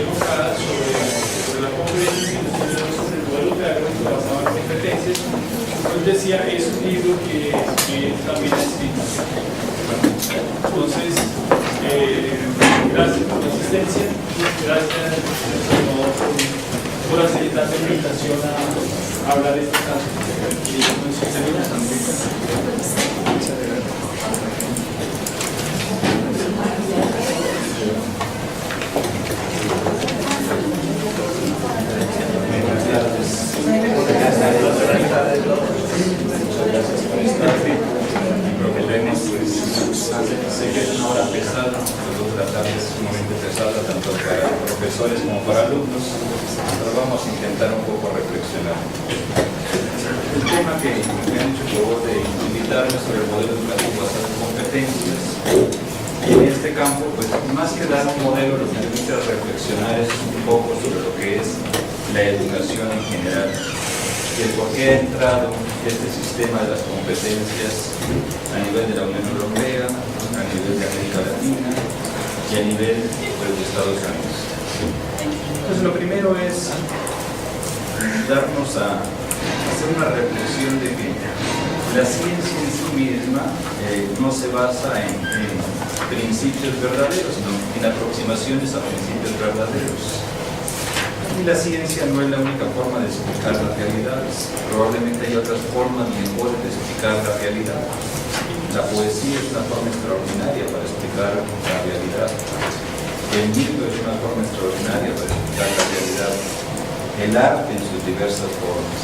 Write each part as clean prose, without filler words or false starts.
enfocada sobre la competencia y sobre el modelo pedagógico basado en competencias. Entonces decía, es un libro que también ha escrito. Entonces, gracias por la asistencia, gracias por hacer la invitación a hablar de este caso. Sé que es una hora pesada, las 2 de la tarde es sumamente pesada tanto para profesores como para alumnos, pero vamos a intentar un poco reflexionar. El tema que me han hecho favor de invitarme sobre el modelo educativo basado en competencias, y en este campo, pues más que dar un modelo, lo que me gusta reflexionar es un poco sobre lo que es la educación en general. Y el por qué ha entrado este sistema de las competencias a nivel de la Unión Europea, a nivel de América Latina y a nivel de Estados Unidos. Entonces, lo primero es darnos a hacer una reflexión de que la ciencia en sí misma no se basa en principios verdaderos, sino en aproximaciones a principios verdaderos. Y la ciencia no es la única forma de explicar las realidades. Probablemente hay otras formas mejores de explicar la realidad. La poesía es una forma extraordinaria para explicar la realidad. El libro es una forma extraordinaria para explicar la realidad. El arte en sus diversas formas.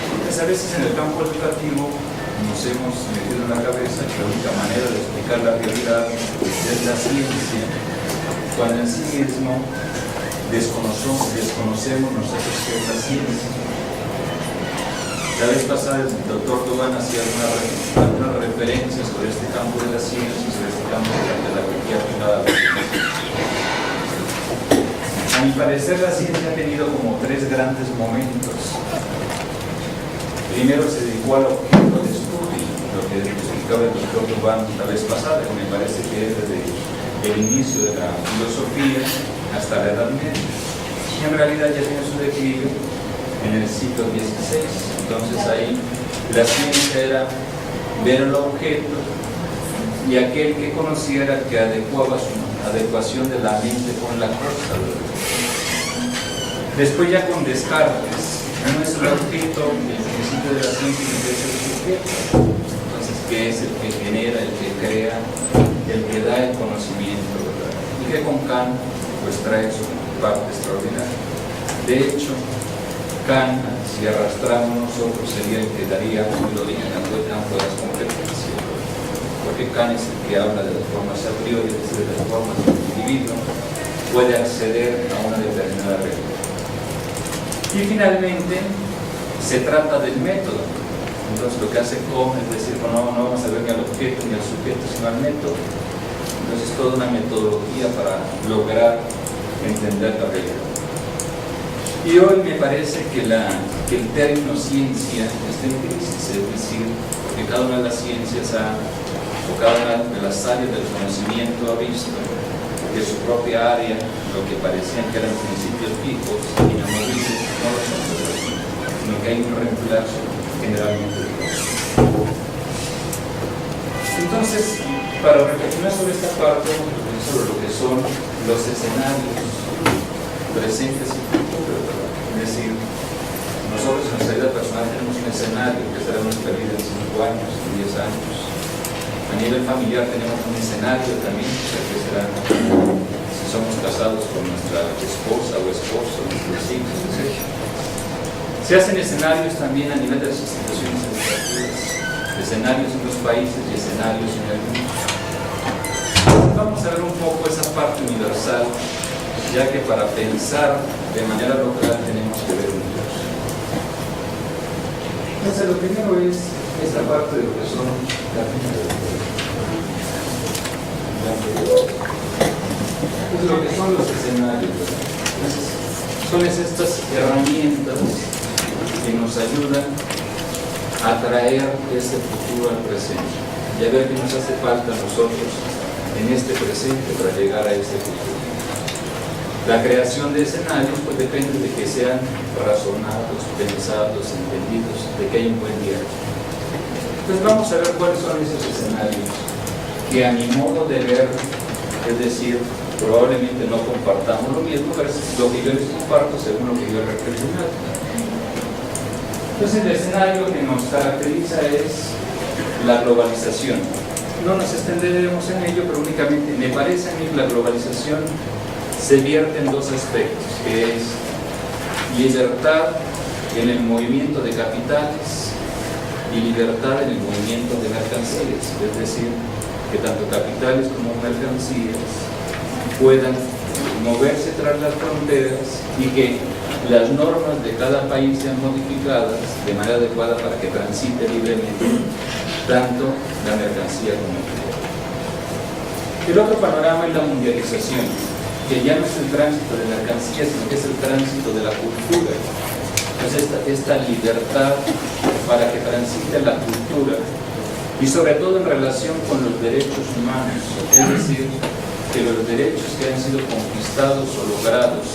Entonces, a veces en el campo educativo nos hemos metido en la cabeza que la única manera de explicar la realidad es la ciencia, cuando en sí mismo desconocemos nosotros qué es la ciencia. La vez pasada el doctor Tobán hacía algunas referencias sobre este campo de la ciencia y sobre este campo de la pedagogía aplicada. A mi parecer, la ciencia ha tenido como 3 grandes momentos. Primero se dedicó al objeto de estudio, lo que explicaba el doctor Tobán la vez pasada, que me parece que es desde el inicio de la filosofía hasta la Edad Media, y en realidad ya tiene su declive en el siglo XVI. Entonces ahí la ciencia era ver el objeto y aquel que conociera que adecuaba su adecuación de la mente con la cosa. Después ya con Descartes, no es el objeto, el principio de la ciencia es el sujeto. Entonces, ¿qué es el que genera, el que crea, el que da el conocimiento, ¿verdad? Y que con Kant pues trae su parte extraordinaria. De hecho, Kant, si arrastramos nosotros, sería el que daría el origen a todo el campo de las competencias, porque Kant es el que habla de las formas a priori, es decir, de las formas que el individuo puede acceder a una determinada realidad. Y finalmente, se trata del método. Entonces, lo que hace Comte es decir, no vamos a ver ni al objeto ni al sujeto, sino al método. Entonces, toda una metodología para lograr entender la realidad. Y hoy me parece que el término ciencia está en crisis, es decir, que cada una de las ciencias o cada una de las áreas del conocimiento ha visto que su propia área, lo que parecían que eran principios fijos, inamovibles, no lo son, sino que hay un reemplazo generalmente de cosas. Entonces, para reflexionar sobre esta parte, sobre lo que son los escenarios presentes y futuros, es decir, nosotros en nuestra vida personal tenemos un escenario que será nuestra vida en 5 años, en 10 años. A nivel familiar tenemos un escenario también, que será si somos casados con nuestra esposa o esposo, nuestros hijos, etc. Se hacen escenarios también a nivel de las instituciones educativas, escenarios en los países y escenarios en el mundo. Vamos a ver un poco esa parte universal, ya que para pensar de manera local tenemos que ver universo. Entonces, lo primero es esta parte de lo que son las lo que son los escenarios. Entonces, son estas herramientas que nos ayudan a traer ese futuro al presente y a ver qué nos hace falta a nosotros en este presente para llegar a ese futuro. La creación de escenarios pues depende de que sean razonados, pensados, entendidos, de que haya un buen diálogo. Entonces vamos a ver cuáles son esos escenarios que a mi modo de ver, es decir, probablemente no compartamos lo mismo, pero es lo que yo les comparto según lo que yo he reflexionado. Entonces el escenario que nos caracteriza es la globalización. No nos extenderemos en ello, pero únicamente me parece a mí que la globalización se vierte en dos aspectos, que es libertad en el movimiento de capitales y libertad en el movimiento de mercancías, es decir, que tanto capitales como mercancías puedan moverse tras las fronteras y que las normas de cada país sean modificadas de manera adecuada para que transite libremente tanto la mercancía como el dinero. El otro panorama es la mundialización, que ya no es el tránsito de mercancías, sino que es el tránsito de la cultura. Entonces esta libertad para que transite la cultura y sobre todo en relación con los derechos humanos, es decir, que los derechos que han sido conquistados o logrados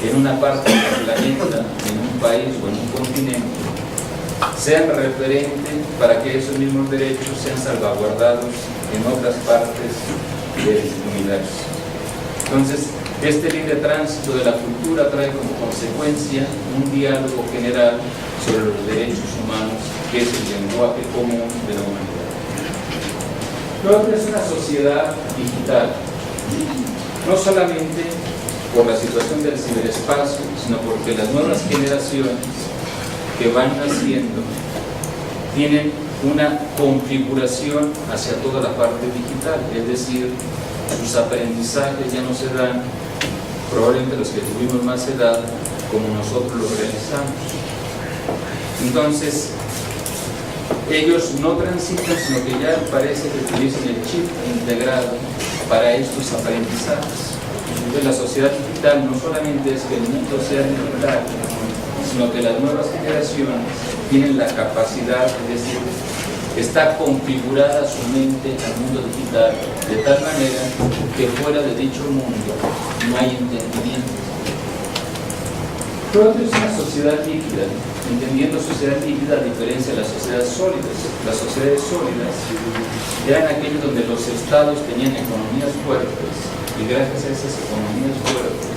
en una parte del planeta, en un país o en un continente, sean referentes para que esos mismos derechos sean salvaguardados en otras partes del universo. Entonces, este libre tránsito de la cultura trae como consecuencia un diálogo general sobre los derechos humanos, que es el lenguaje común de la humanidad. Lo otro es una sociedad digital, no solamente por la situación del ciberespacio, sino porque las nuevas generaciones que van naciendo tienen una configuración hacia toda la parte digital, es decir, sus aprendizajes ya no se dan, probablemente los que tuvimos más edad, como nosotros los realizamos. Entonces, ellos no transitan, sino que ya parece que utilizan el chip integrado para estos aprendizajes. Entonces, la sociedad digital no solamente es que el mundo sea digital, sino que las nuevas generaciones tienen la capacidad, es decir, está configurada su mente al mundo digital de tal manera que fuera de dicho mundo no hay entendimiento. Pero es una sociedad líquida, entendiendo sociedad líquida a diferencia de las sociedades sólidas. Las sociedades sólidas eran aquellas donde los estados tenían economías fuertes y gracias a esas economías fuertes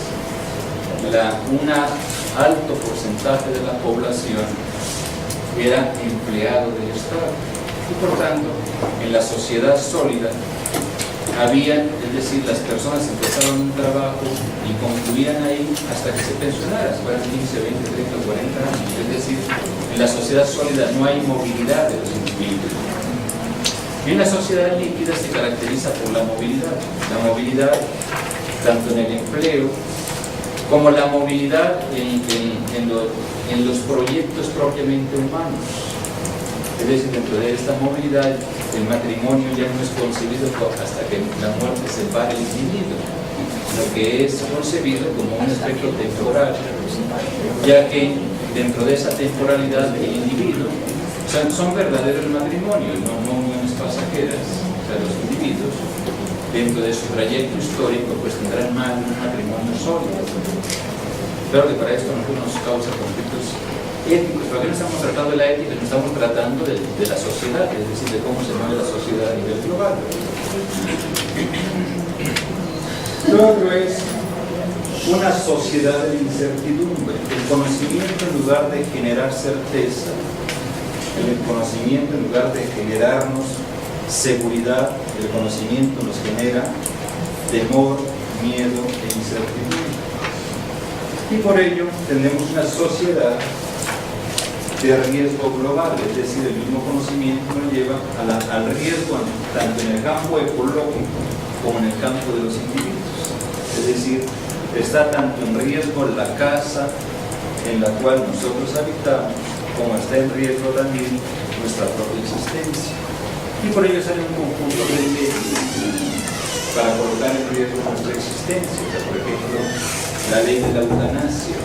un alto porcentaje de la población era empleado del Estado. Y por tanto, en la sociedad sólida había, es decir, las personas empezaron un trabajo y concluían ahí hasta que se pensionaran, fueran 15, 20, 30, 40 años. Es decir, en la sociedad sólida no hay movilidad de los individuos. Y una sociedad líquida se caracteriza por la movilidad. La movilidad tanto en el empleo como la movilidad en los proyectos propiamente humanos. Es decir, dentro de esta movilidad, el matrimonio ya no es concebido hasta que la muerte separe el individuo, lo que es concebido como un aspecto temporal, ya que dentro de esa temporalidad del individuo son verdaderos matrimonios, no uniones pasajeras. O sea, los individuos, dentro de su trayecto histórico, pues tendrán más de un matrimonio sólido. Claro que para esto nos causa conflictos éticos, pero aquí no estamos tratando de la ética, no estamos tratando de la sociedad, es decir, de cómo se mueve la sociedad a nivel global. Lo otro es una sociedad de incertidumbre. El conocimiento, en lugar de generar certeza, el conocimiento, en lugar de generarnos seguridad, el conocimiento nos genera temor, miedo e incertidumbre. Y por ello tenemos una sociedad de riesgo global, es decir, el mismo conocimiento nos lleva al riesgo tanto en el campo ecológico como en el campo de los individuos. Es decir, está tanto en riesgo la casa en la cual nosotros habitamos, como está en riesgo también nuestra propia existencia. Y por ello sale un conjunto de leyes para colocar en riesgo nuestra existencia. O sea, por ejemplo, la ley de la eutanasia.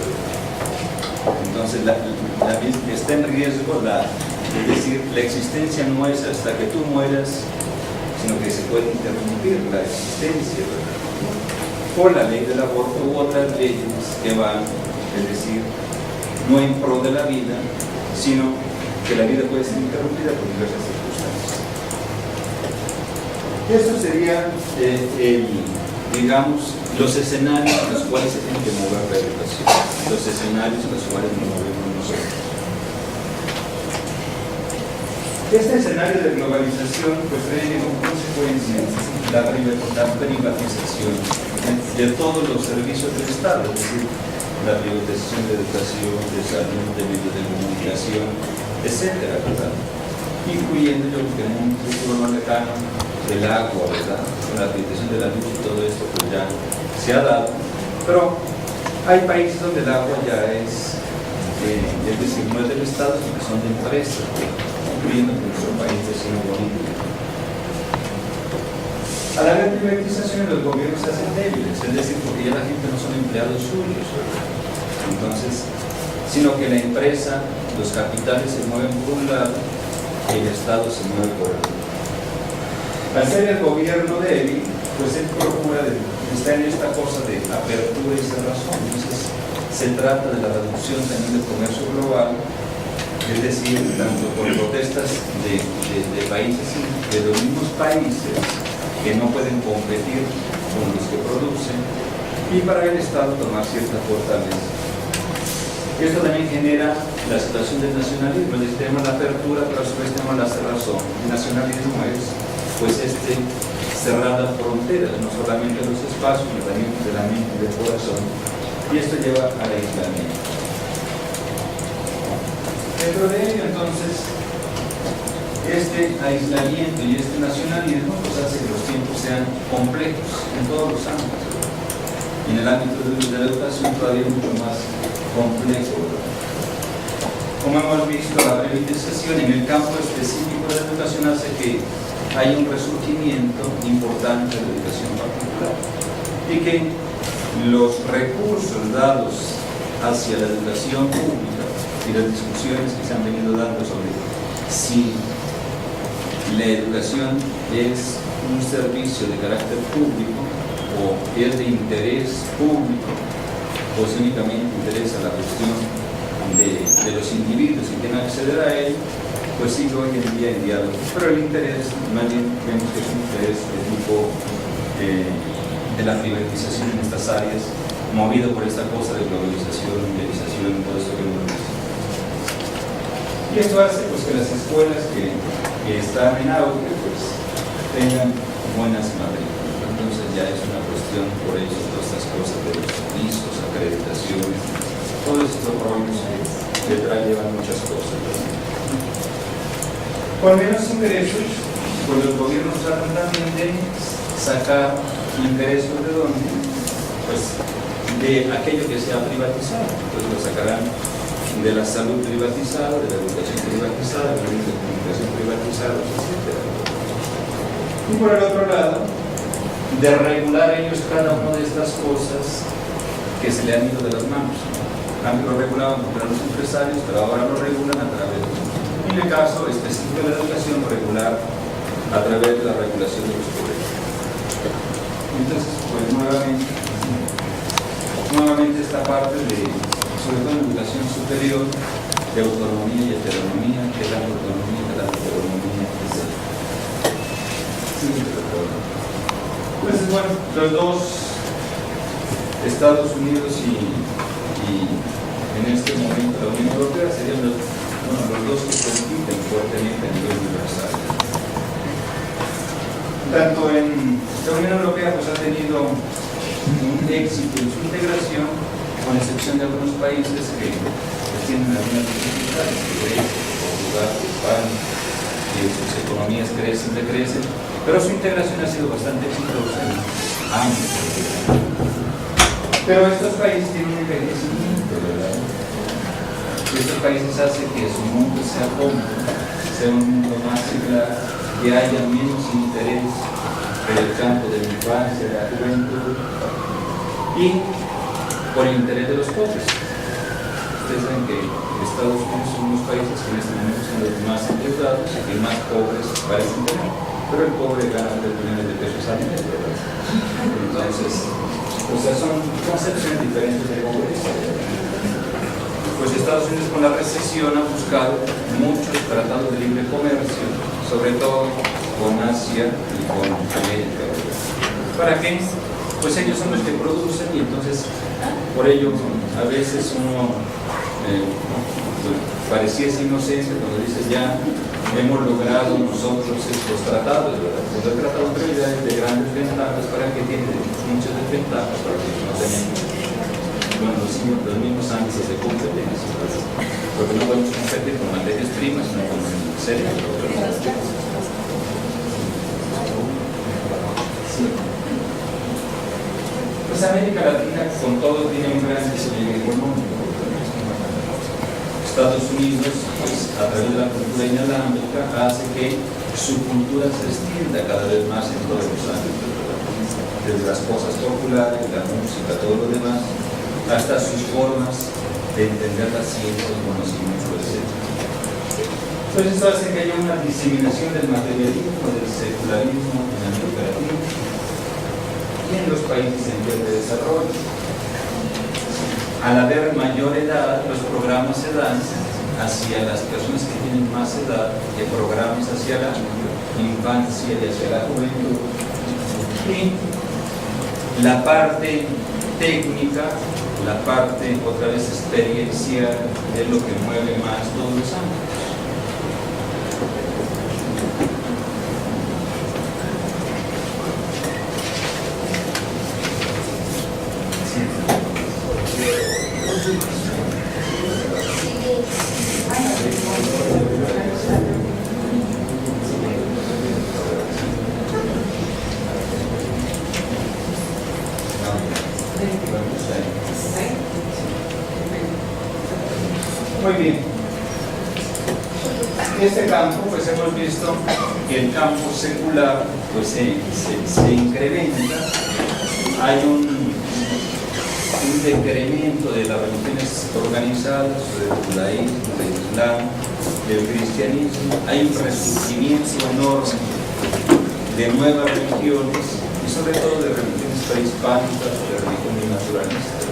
Entonces, está en riesgo, es decir, la existencia no es hasta que tú mueras, sino que se puede interrumpir la existencia, ¿verdad? por la ley del aborto u otras leyes que van, es decir, no en pro de la vida, sino que la vida puede ser interrumpida por diversas circunstancias. Eso sería, digamos, los escenarios en los cuales se tiene que mover la educación, los escenarios en los cuales nos movemos nosotros. Este escenario de globalización pues trae como consecuencia la privatización de todos los servicios del Estado, es decir, la privatización de educación, de salud, de medios de comunicación, etcétera, ¿verdad? Incluyendo, yo creo que en un futuro más lejano, el agua, ¿verdad? Con la privatización de la luz y todo esto pues ya se ha dado, pero hay países donde el agua ya es decir, no es del Estado, sino que son de empresas, incluyendo nuestro país vecino Bolivia. Al haber privatización, los gobiernos se hacen débiles, es decir, porque ya la gente no son empleados suyos, entonces, sino que la empresa, los capitales se mueven por un lado y el Estado se mueve por el otro. Al ser el gobierno débil, pues él procura está en esta cosa de apertura y cerrazón. Entonces, se trata de la reducción también del comercio global, es decir, tanto por protestas de países, de los mismos países que no pueden competir con los que producen, y para el Estado tomar cierta fortaleza. Esto también genera la situación del nacionalismo, es decir, tenemos la apertura, pero a su vez tenemos la cerrazón. El nacionalismo es pues cerrar las fronteras, no solamente los espacios, sino también de la mente y del corazón, y esto lleva al aislamiento. Dentro de ello, entonces, este aislamiento y este nacionalismo pues hace que los tiempos sean complejos en todos los ámbitos. Y en el ámbito de la educación todavía mucho más complejo. Como hemos visto, la privatización en el campo específico de la educación hace que hay un resurgimiento importante de la educación particular y que los recursos dados hacia la educación pública y las discusiones que se han venido dando sobre si la educación es un servicio de carácter público o es de interés público o si únicamente interesa la cuestión de los individuos que quieren acceder a él, pues sigue hoy en día en diálogo. Pero el interés, más bien vemos que es un interés de tipo de la privatización en estas áreas, movido por esta cosa de globalización, mundialización, todo esto que hemos visto. Y esto hace pues, que las escuelas que están en auge pues, tengan buenas matrículas. Entonces ya es una cuestión por eso, todas estas cosas de los pisos, acreditaciones, todos estos rollos que detrás llevan muchas cosas. Con menos ingresos, pues los gobiernos tratan también de sacar ingresos de dónde, pues de aquello que se ha privatizado. Entonces lo sacarán de la salud privatizada, de la educación privatizada, de la comunicación privatizada, etc. Y por el otro lado, de regular ellos cada una de estas cosas que se le han ido de las manos. Antes lo regulaban contra los empresarios, pero ahora lo regulan a través de en el caso específico de la educación, regular a través de la regulación de los colegios. Entonces, pues nuevamente esta parte de, sobre todo en educación superior, de autonomía y heteronomía, que es la autonomía, que es la heteronomía, etc. Entonces, bueno, los dos, Estados Unidos y en este momento la Unión Europea serían los dos que compiten fuertemente a nivel universal. Tanto en la Unión Europea pues, ha tenido un éxito en su integración, con excepción de algunos países que tienen algunas dificultades, Grecia, Portugal, España, y sus economías decrecen, pero su integración ha sido bastante exitosa en ambos. Pero estos países tienen un envejecimiento, ¿verdad? Estos países hacen que su mundo sea cómodo, sea un mundo más secular, que haya menos interés por el campo de la infancia, de la juventud y por el interés de los pobres. Ustedes saben que Estados Unidos son unos países que en este momento son los más endeudados y que más pobres parecen tener, pero el pobre gana 3 millones de pesos al mes, ¿verdad? Entonces, O sea, son concepciones diferentes de pobreza. Pues Estados Unidos con la recesión ha buscado muchos tratados de libre comercio, sobre todo con Asia y con América. ¿Para qué? Pues ellos son los que producen y entonces por ello a veces uno pareciese inocente cuando dice ya hemos logrado nosotros estos tratados, ¿verdad? Pues el tratado en realidad es de grandes ventajas. ¿Para qué tiene muchas desventajas? Para que no tenemos los mismos ángulos de competencia, ¿verdad? Porque no podemos competir con materias primas, sino con seres. Pues América Latina con todo tiene un gran desarrollo económico. Estados Unidos, pues, a través de la cultura inalámbrica, hace que su cultura se extienda cada vez más en todos los ámbitos, desde las cosas populares, la música, todo lo demás, hasta sus formas de entender la ciencia, el conocimiento, etc. Entonces esto hace que haya una diseminación del materialismo, del secularismo en América Latina y en los países en vías de desarrollo. Al haber mayor edad, los programas se dan hacia las personas que tienen más edad, que programas hacia la infancia y hacia la juventud. Y la parte técnica, la parte otra vez experiencial, es lo que mueve más todos los ámbitos. Muy bien. Este campo, pues hemos visto que el campo secular pues se incrementa. Hay un decremento de las religiones organizadas, del judaísmo, del islam, del cristianismo. Hay un resurgimiento enorme de nuevas religiones y sobre todo de religiones prehispánicas, de religiones naturalistas.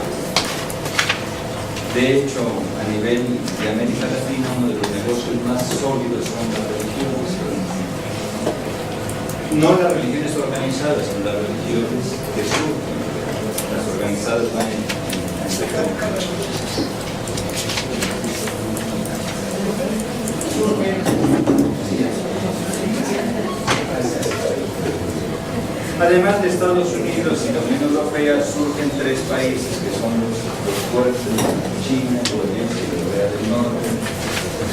De hecho, a nivel de América Latina, uno de los negocios más sólidos son las religiones. No las religiones organizadas, sino las religiones que surgen. Las organizadas van en decadencia. Además de Estados Unidos y la Unión Europea, surgen tres países que son los fuertes: China, Corea y Corea del Norte.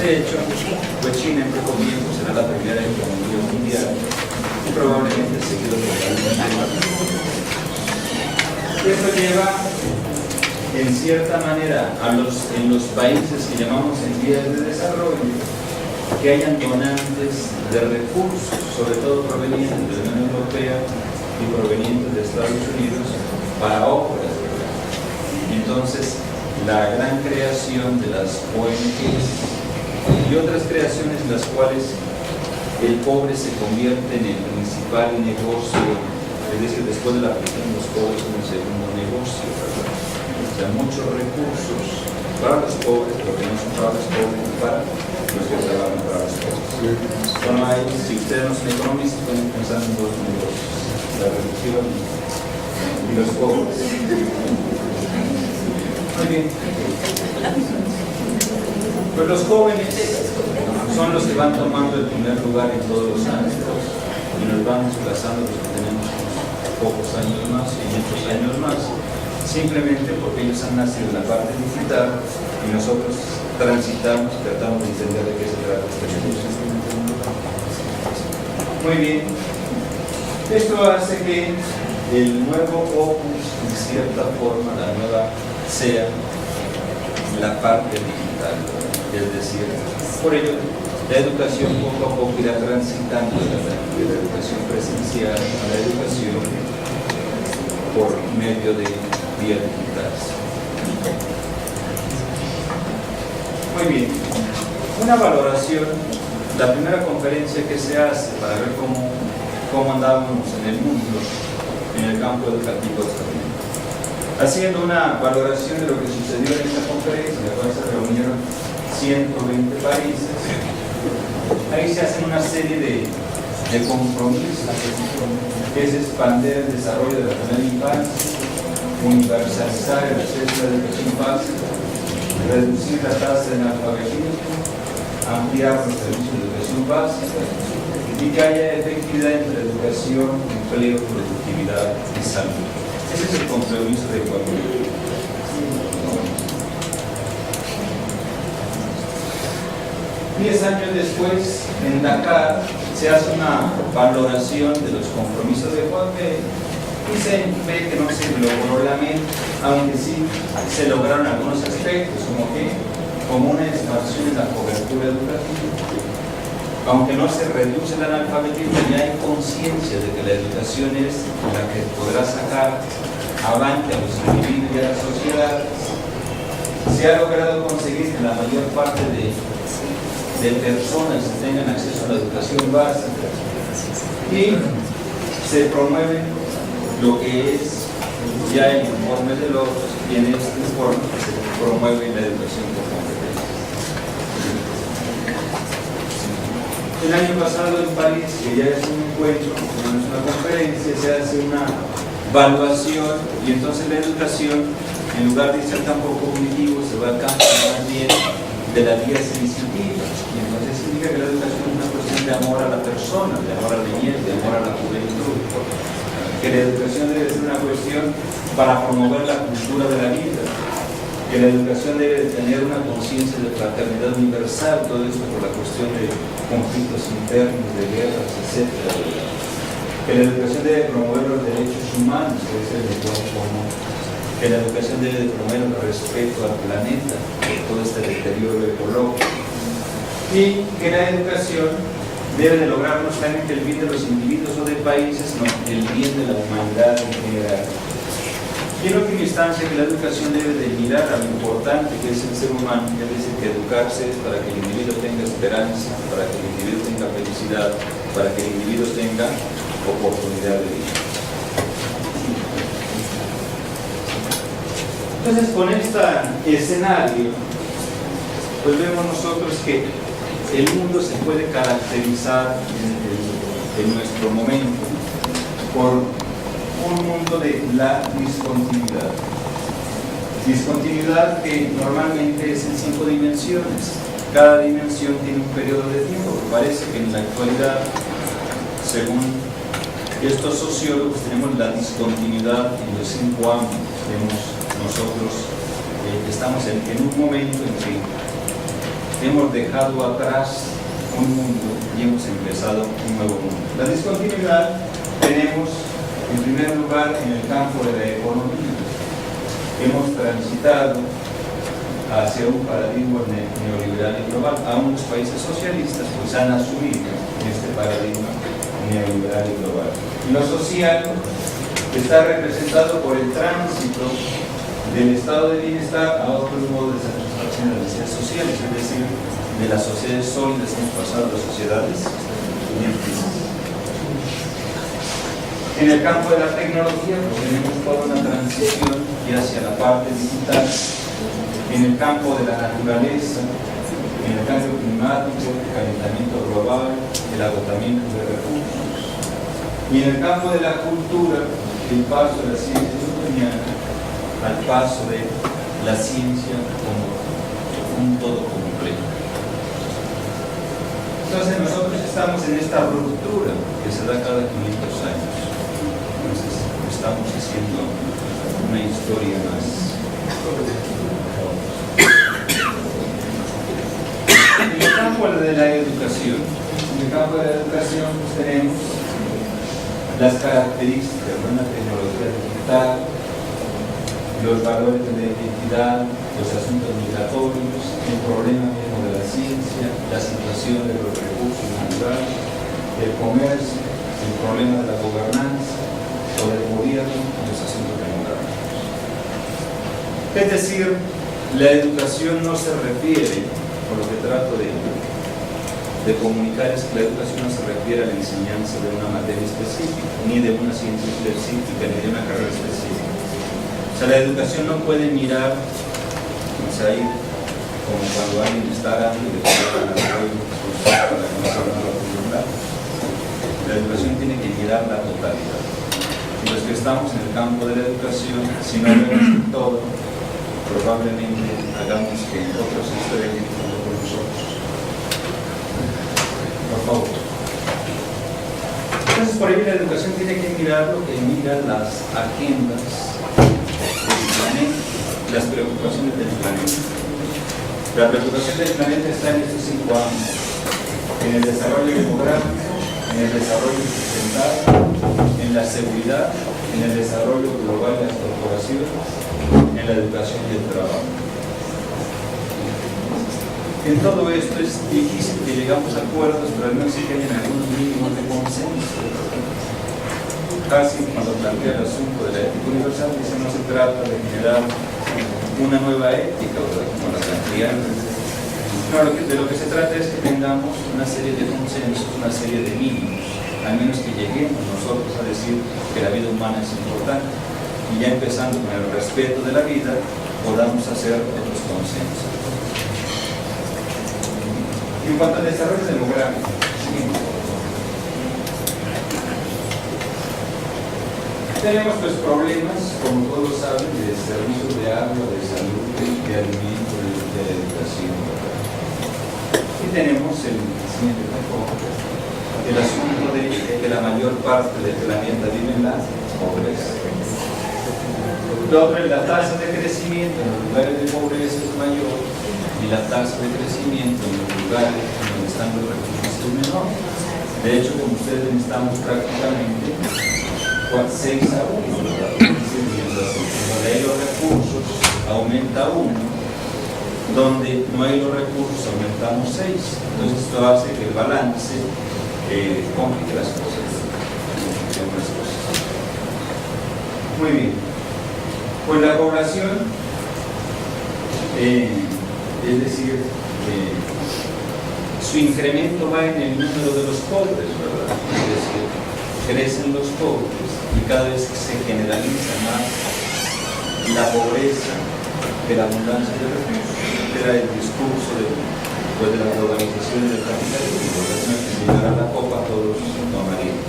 De hecho, pues China, entre comillas, será la primera economía mundial y probablemente seguido por la Unión. Esto lleva, en cierta manera, en los países que llamamos en vías de desarrollo, que hayan donantes de recursos, sobre todo provenientes de la Unión Europea y provenientes de Estados Unidos, para obras. Entonces, la gran creación de las ONGs y otras creaciones en las cuales el pobre se convierte en el principal negocio, es decir, después de la prisión los pobres son el segundo negocio, ¿verdad? O sea, muchos recursos para los pobres, porque no son para los pobres, ni para los que trabajan para los pobres. Bueno, si ustedes no son economistas, pueden pensar en dos negocios: la religión y los pobres. Muy bien. Pues los jóvenes son los que van tomando el primer lugar en todos los ámbitos y nos van desplazando los que tenemos pocos años más y muchos años más, simplemente porque ellos han nacido en la parte digital y nosotros transitamos y tratamos de entender de qué se trata este negocio. Muy bien. Esto hace que el nuevo opus, en cierta forma, la nueva sea la parte digital, es decir, por ello la educación poco a poco irá transitando de la educación presencial a la educación por medio de vías digitales. Muy bien, una valoración, la primera conferencia que se hace para ver cómo andábamos en el mundo, en el campo educativo también. Haciendo una valoración de lo que sucedió en esta conferencia, en la cual se reunieron 120 países, ahí se hacen una serie de compromisos, que es expandir el desarrollo de la primera infancia, universalizar el acceso a la educación básica, reducir la tasa de analfabetismo, ampliar los servicios de educación básica y que haya efectividad entre educación, empleo, productividad y salud. Ese es el compromiso de Ecuador. 10 años después, en Dakar, se hace una valoración de los compromisos de Juan B. y se ve que no se logró la meta, aunque sí se lograron algunos aspectos, como una expansión en la cobertura educativa. Aunque no se reduce el analfabetismo, ya hay conciencia de que la educación es la que podrá sacar avante a los individuos y a la sociedad. Se ha logrado conseguir que la mayor parte de personas tengan acceso a la educación básica y se promueve lo que es ya el informe de los y en este informe se promueve la educación por competencia. El año pasado en París, que ya es un encuentro, no es una conferencia, se hace una evaluación y entonces la educación, en lugar de ser tan poco cognitivo, se va a campo más bien de la vía sensitiva. Y entonces significa que la educación es una cuestión de amor a la persona, de amor a la niñez, de amor a la juventud. Que la educación debe ser una cuestión para promover la cultura de la vida. Que la educación debe tener una conciencia de fraternidad universal, todo esto por la cuestión de conflictos internos, de guerras, etc. Que la educación debe promover los derechos humanos, que es el lenguaje común. Que la educación debe promover el respeto al planeta, todo este deterioro ecológico. Y que la educación debe de lograr no solamente el bien de los individuos o de países, sino el bien de la humanidad en general. Y en última instancia, que la educación debe de mirar a lo importante que es el ser humano, es decir, que educarse es para que el individuo tenga esperanza, para que el individuo tenga felicidad, para que el individuo tenga oportunidad de vida. Entonces, con este escenario, pues vemos nosotros que el mundo se puede caracterizar en nuestro momento por un mundo de la discontinuidad. Discontinuidad que normalmente es en 5 dimensiones. Cada dimensión tiene un periodo de tiempo. Parece que en la actualidad, según estos sociólogos, tenemos la discontinuidad en los 5 ámbitos. Nosotros estamos en un momento en que hemos dejado atrás un mundo y hemos empezado un nuevo mundo. La discontinuidad tenemos en primer lugar en el campo de la economía. Hemos transitado hacia un paradigma neoliberal y global. Aún los países socialistas pues han asumido este paradigma neoliberal y global. Y lo social está representado por el tránsito del estado de bienestar a otro modo de satisfacción de las necesidades sociales, es decir, de las sociedades sólidas hemos pasado a las sociedades científicas. En el campo de la tecnología pues tenemos toda una transición y hacia la parte digital. En el campo de la naturaleza, en el cambio climático, el calentamiento global, el agotamiento de recursos. Y en el campo de la cultura, el paso de la ciencia newtoniana al paso de la ciencia como un todo completo. Entonces nosotros estamos en esta ruptura que se da cada 500 años. Entonces estamos haciendo una historia más. En el campo de la educación, pues tenemos las características de una tecnología digital, los valores de la identidad, los asuntos migratorios, el problema mismo de la ciencia, la situación de los recursos naturales, el comercio, el problema de la gobernanza o del gobierno y los asuntos demográficos. Es decir, la educación no se refiere, por lo que trato de comunicar, es que la educación no se refiere a la enseñanza de una materia específica, ni de una ciencia específica, ni de una carrera específica, O sea, la educación no puede mirar, o sea, ahí, como cuando alguien está dando y le colocan al cuello para que no se abra la columna. La educación tiene que mirar la totalidad. Y los que estamos en el campo de la educación, si no vemos todo, probablemente hagamos que otros estén junto con nosotros. Por favor. Entonces, por ello la educación tiene que mirar lo que miran las agendas del planeta, las preocupaciones del planeta. La preocupación del planeta está en estos 5 ámbitos: en el desarrollo demográfico, en el desarrollo sustentable, en la seguridad, en el desarrollo global de las corporaciones, en la educación y el trabajo. En todo esto es difícil que llegamos a acuerdos, pero al menos sí que hay algunos mínimos de consenso. Casi cuando plantea el asunto de la ética universal, dice no se trata de generar una nueva ética, ¿verdad? Como la plantean. No, de lo que se trata es que tengamos una serie de consensos, una serie de mínimos, al menos que lleguemos nosotros a decir que la vida humana es importante, y ya empezando con el respeto de la vida, podamos hacer otros consensos. En cuanto al desarrollo demográfico, tenemos pues problemas, como todos saben, de servicios de agua, de salud, de alimento, de la educación. Y tenemos el siguiente punto, el asunto de que la mayor parte del planeta vive en la pobreza. Lo otro es la tasa de crecimiento en los lugares de pobreza es mayor y la tasa de crecimiento en los lugares donde están los recursos es menor. De hecho, como ustedes ven, estamos prácticamente 6 a 1, ¿verdad? Donde hay los recursos aumenta 1, donde no hay los recursos aumentamos 6. Entonces esto hace que el balance complique las cosas. Muy bien. Pues la población, es decir, su incremento va en el número de los pobres, ¿verdad? Es decir, crecen los pobres y cada vez se generaliza más la pobreza que la abundancia de recursos. Era el discurso de la globalización y del capitalismo. Si llegara la copa todos tomaríamos,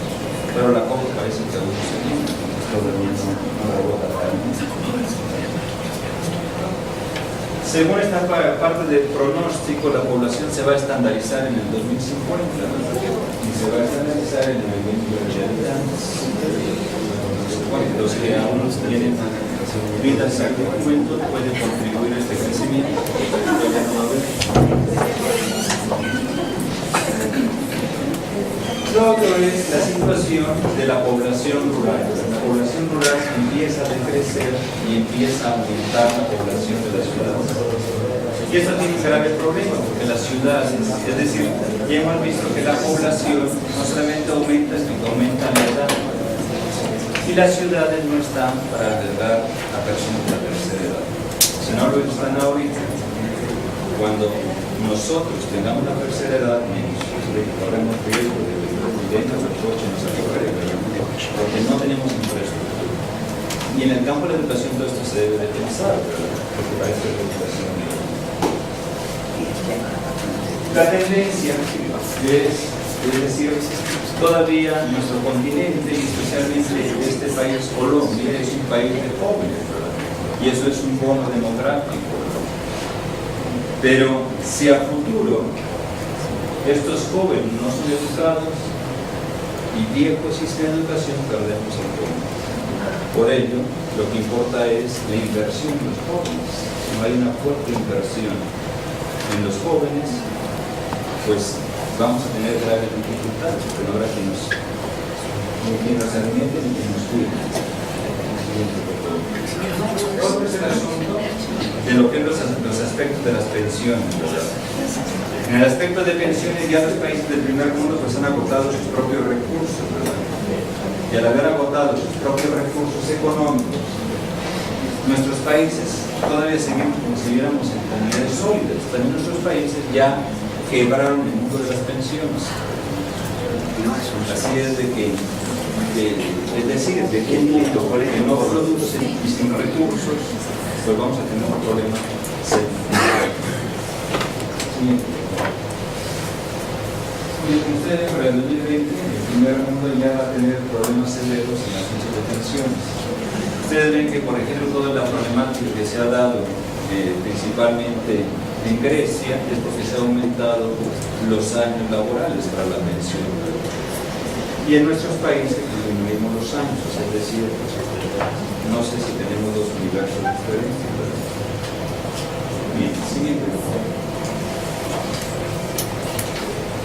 pero la copa parece que aún se tiene, esto no rebota realmente. Según esta parte del pronóstico, la población se va a estandarizar en el 2050, y se va a estandarizar en el 20 de habitantes. Los que aún tienen vidas en juventud pueden contribuir a este crecimiento. Lo otro es la situación de la población rural. La población rural empieza a decrecer y empieza a aumentar la población de las ciudades. Y esto tiene un grave problema, porque las ciudades, es decir, ya hemos visto que la población no solamente aumenta, sino que aumenta la edad. Y las ciudades no están para albergar a personas de la tercera edad. Si no lo están ahorita, cuando nosotros tengamos la tercera edad, corremos riesgo de dentro del coche no se puede, porque no tenemos infraestructura. Y en el campo de la educación todo esto se debe de pensar, ¿verdad? Porque para esto es la educación. La tendencia es decir, todavía nuestro continente, y especialmente este país, Colombia, es un país de jóvenes, ¿verdad? Y eso es un bono demográfico, ¿verdad? Pero si a futuro estos jóvenes no son educados y viejo sistema de educación, perdemos el joven. Por ello, lo que importa es la inversión en los jóvenes. Si no hay una fuerte inversión en los jóvenes, pues vamos a tener graves dificultades, porque no habrá quien nos alimente ni quien nos cuide. Otro es el asunto de lo que es los aspectos de las pensiones, ¿verdad? En el aspecto de pensiones, ya los países del primer mundo pues han agotado sus propios recursos, ¿verdad? Y al haber agotado sus propios recursos económicos, nuestros países todavía seguimos como si viéramos en comunidades sólidas. También nuestros países ya quebraron el mundo de las pensiones. Así es de que es decir, de qué nicho que no produce y sin recursos, pues vamos a tener un problema serio. Y como ustedes para el 2020, el primer mundo ya va a tener problemas severos en las fechas de pensiones. Ustedes ven que, por ejemplo, toda la problemática que se ha dado principalmente en Grecia es porque se han aumentado los años laborales para la pensión. Y en nuestros países disminuimos los años, es decir, no sé si tenemos dos universos diferentes. Bien, siguiente.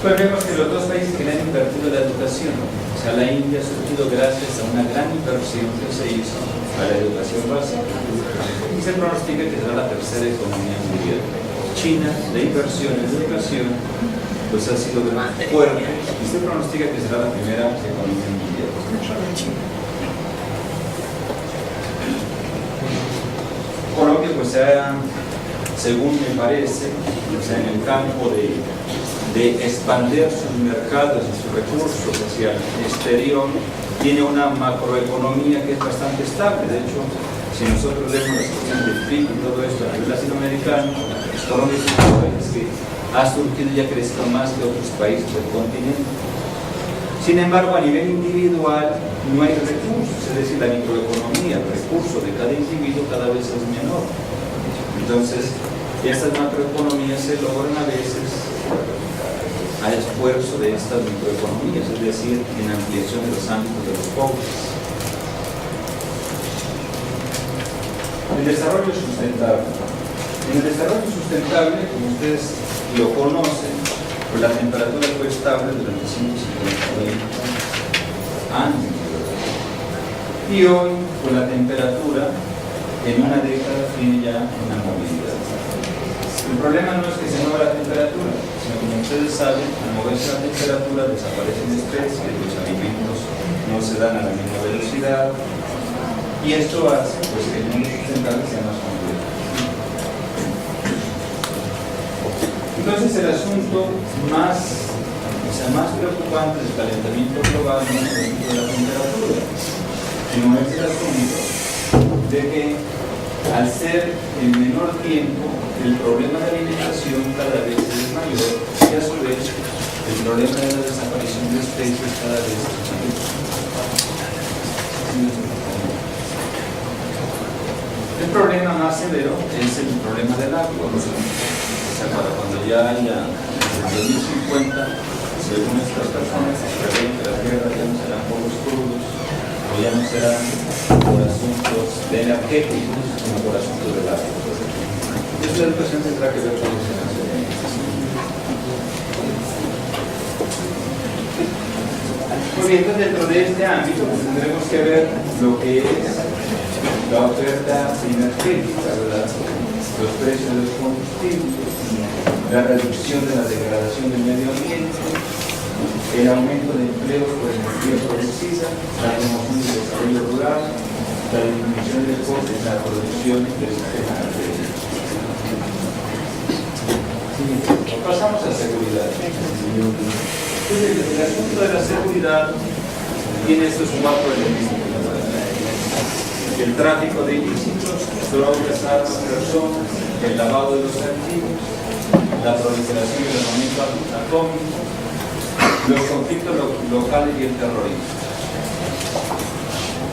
Pues vemos que los dos países que han invertido la educación, o sea, la India ha surgido gracias a una gran inversión que se hizo a la educación básica y se pronostica que será la tercera economía mundial. China, la inversión en educación, pues ha sido fuerte y se pronostica que será la primera economía mundial. Colombia, pues según me parece, o sea, en el campo de expandir sus mercados y sus recursos hacia el exterior, tiene una macroeconomía que es bastante estable. De hecho, si nosotros vemos la situación del PIB y todo esto a nivel latinoamericano, Colombia es un país que ha surgido y ha crecido más que otros países del continente. Sin embargo, a nivel individual no hay recursos, es decir, la microeconomía, el recurso de cada individuo cada vez es menor. Entonces, estas macroeconomías se logran a veces al esfuerzo de estas microeconomías, es decir, en ampliación de los ámbitos de los pobres. El desarrollo sustentable. En el desarrollo sustentable, como ustedes lo conocen, pues la temperatura fue estable durante 150 años. Y hoy, pues la temperatura en una década tiene ya una movilidad. El problema no es que se mueva la temperatura, sino como ustedes saben, al moverse la temperatura desaparecen especies, los alimentos no se dan a la misma velocidad y esto hace pues, que el mundo sustentable sea más complejo. Entonces el asunto más preocupante del calentamiento global no es el asunto de la temperatura, sino es el asunto de que al ser en menor tiempo, el problema de alimentación cada vez es mayor y a su vez el problema de la desaparición de especies cada vez es mayor. El problema más severo es el problema del agua. O sea, para cuando ya haya en el 2050, según estas personas, se prevén que las guerras ya no serán por los crudos o ya no serán por asuntos energéticos, sino por asuntos del agua. Esta educación tendrá que ver con eso. Muy bien, entonces dentro de este ámbito pues, tendremos que ver lo que es la oferta energética, ¿verdad? Los precios de los combustibles, la reducción de la degradación del medio ambiente, el aumento de empleos por energía producida, la promoción del desarrollo rural, la disminución del coste de la producción del sistema energético. Pasamos a seguridad. Entonces, el asunto de la seguridad tiene estos cuatro elementos. El tráfico de ilícitos, drogas, armas, personas, el lavado de los activos, la proliferación del armamento atómico, los conflictos locales y el terrorismo.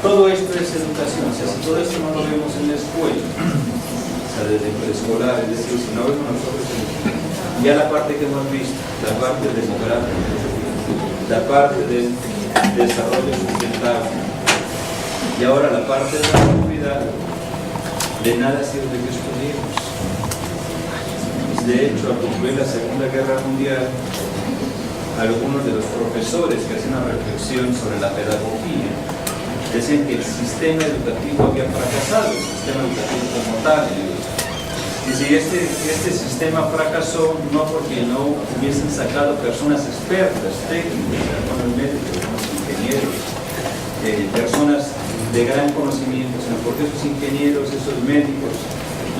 Todo esto es educación, o sea, si todo esto no lo vemos en la escuela, o sea, desde preescolar, es decir, si no vemos nosotros ya la parte que hemos visto, la parte demográfica, la parte del desarrollo sustentable y ahora la parte de la seguridad, de nada sirve que estudiemos. De hecho, al concluir la Segunda Guerra Mundial, algunos de los profesores que hacen una reflexión sobre la pedagogía decían que el sistema educativo había fracasado, el sistema educativo como tal. Y si este sistema fracasó, no porque no hubiesen sacado personas expertas, técnicos, algunos médicos, algunos ingenieros, personas de gran conocimiento, sino porque esos ingenieros, esos médicos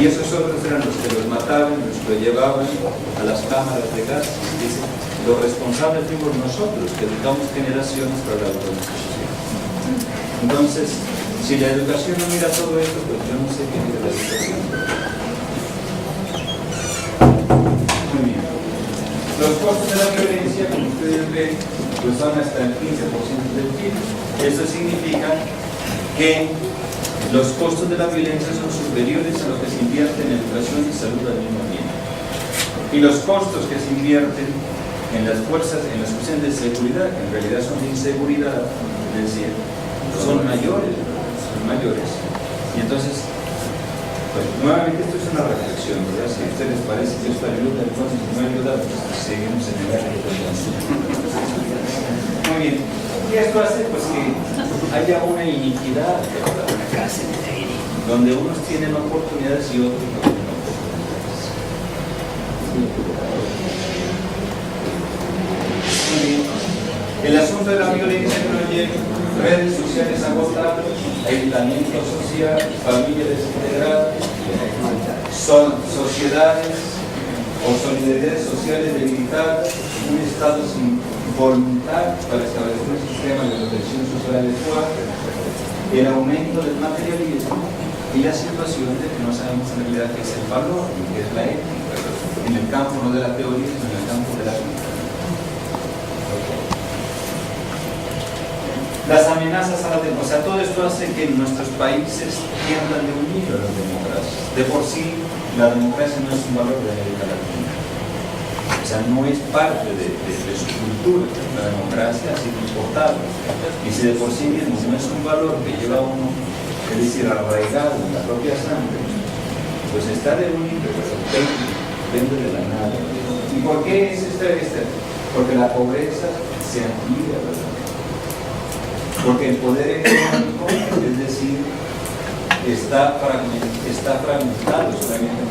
y esos otros eran los que los mataban, los que los llevaban a las cámaras de gas. Dicen, los responsables fuimos nosotros, que educamos generaciones para la automatización. Entonces, si la educación no mira todo esto, pues yo no sé qué mira la educación. Muy bien. Los costos de la violencia, como ustedes ven, pues son hasta el 15% del PIB. Eso significa que los costos de la violencia son superiores a lo que se invierte en educación y salud al mismo tiempo. Y los costos que se invierten en las fuerzas, en las cuestiones de seguridad, que en realidad son de inseguridad, es decir, son mayores, Y entonces, pues nuevamente esto es una reflexión, ¿verdad? Si a ustedes les parece que esto ayuda, entonces si no ayuda, pues seguimos en el área de muy bien. Y esto hace pues que haya una iniquidad, ¿verdad? Donde unos tienen oportunidades y otros no tienen oportunidades. Muy bien. El asunto de la violencia incluye redes sociales agotadas, aislamiento social, familias desintegradas, son sociedades o solidaridades sociales debilitadas, un Estado sin voluntad para establecer un sistema de protección social adecuado, el aumento del materialismo y la situación de que no sabemos en realidad qué es el valor y qué es la ética, en el campo no de la teoría, sino en el campo de la vida. Las amenazas a la democracia, o sea, todo esto hace que nuestros países tiendan de unir a las democracias. De por sí, la democracia no es un valor de América Latina. O sea, no es parte de su cultura. La democracia ha sido importada. Y si de por sí mismo no es un valor que lleva uno, es decir, arraigado en la propia sangre, pues está de unir, pero depende de la nada. ¿Y por qué es este? Porque la pobreza se amplía, ¿verdad? Porque el poder económico, es decir, está fragmentado solamente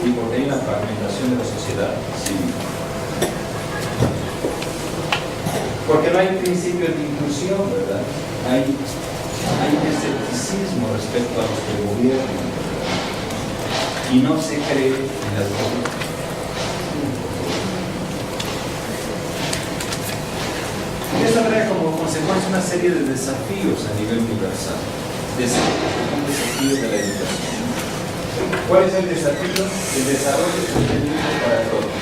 y porque hay una fragmentación de la sociedad civil. Porque no hay principios de inclusión, ¿verdad? Hay un escepticismo respecto a los que gobiernan, ¿verdad? Y no se cree en las cosas. Esto trae como consecuencia una serie de desafíos a nivel universal. Un desafío de la educación. ¿Cuál es el desafío? El desarrollo sostenible para todos.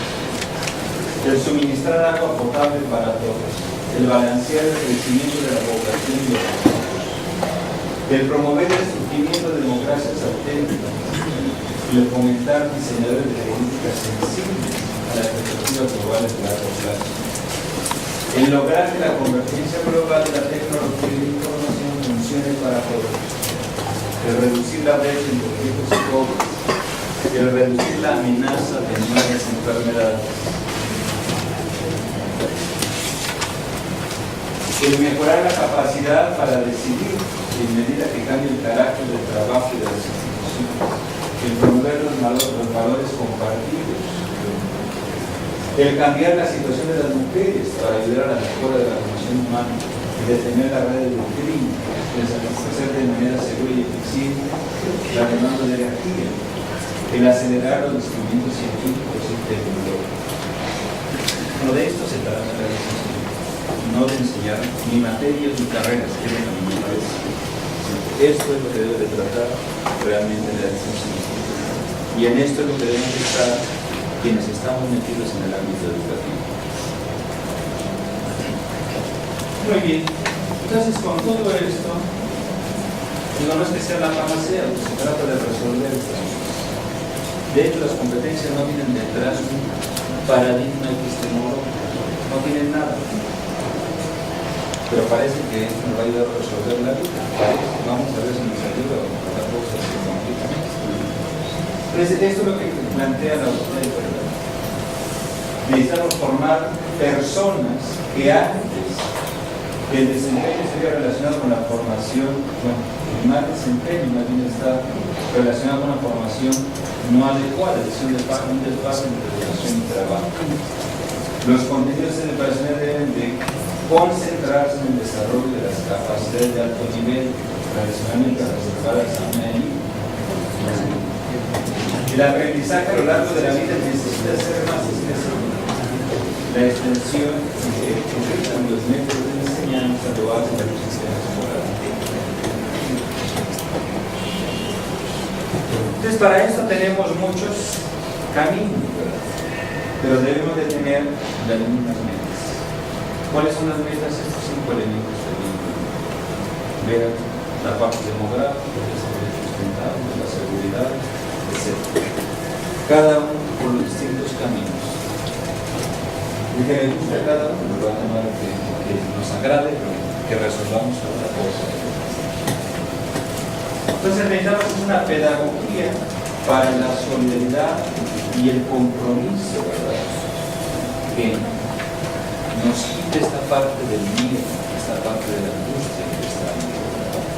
El suministrar agua potable para todos. El balancear el crecimiento de la población y los recursos. El promover el surgimiento de democracias auténticas. Y el fomentar diseñadores de políticas sensibles a las perspectivas globales de largo plazo. En lograr que la convergencia global de la tecnología y la información funcione para todos, el reducir la brecha entre ricos y pobres, el reducir la amenaza de nuevas enfermedades, el mejorar la capacidad para decidir en medida que cambie el carácter del trabajo y de las instituciones, el promover los valores compartidos, el cambiar la situación de las mujeres para ayudar a la mejora de la condición humana y detener la red del crimen, el satisfacer de manera segura y eficiente la demanda de energía, el acelerar los descubrimientos científicos y tecnológicos. Bueno, de esto se trata la educación, no de enseñar ni materias ni carreras, que es lo que me parece. Esto es lo que debe de tratar realmente la educación. Y en esto es lo que debemos estar quienes estamos metidos en el ámbito educativo. Muy bien, entonces con todo esto, no es que sea la panacea, se trata de resolver estas cosas. De hecho, las competencias no vienen detrás de un paradigma epistemológico, no tienen nada. Pero parece que esto nos va a ayudar a resolver la vida. Vamos a ver si nos ayuda a otra cosa que complica. Entonces, esto es lo que plantea la doctrina de verdad. Necesitamos formar personas que antes el desempeño estaría relacionado con la formación, bueno, el mal desempeño más bien está relacionado con una formación no adecuada, es decir, un desfase entre educación y trabajo. Los contenidos educacionales deben de concentrarse en el desarrollo de las capacidades de alto nivel tradicionalmente reservadas a una élite. El aprendizaje a lo largo de la vida necesita ser más específico. La extensión de los métodos de enseñanza lo hacen de los sistemas escolares. Entonces, para esto tenemos muchos caminos, ¿verdad? Pero debemos de tener las mismas metas. ¿Cuáles son las metas? Estos 5 elementos del vínculo. Ver la parte demográfica, el desarrollo sustentable, la seguridad, etc. Cada uno por los distintos caminos. El que le guste a cada uno lo va a tomar que nos agrade, pero que resolvamos otra cosa. Entonces necesitamos una pedagogía para la solidaridad y el compromiso, ¿verdad? Que nos quite esta parte del miedo, esta parte de la angustia que está ahí, ¿verdad?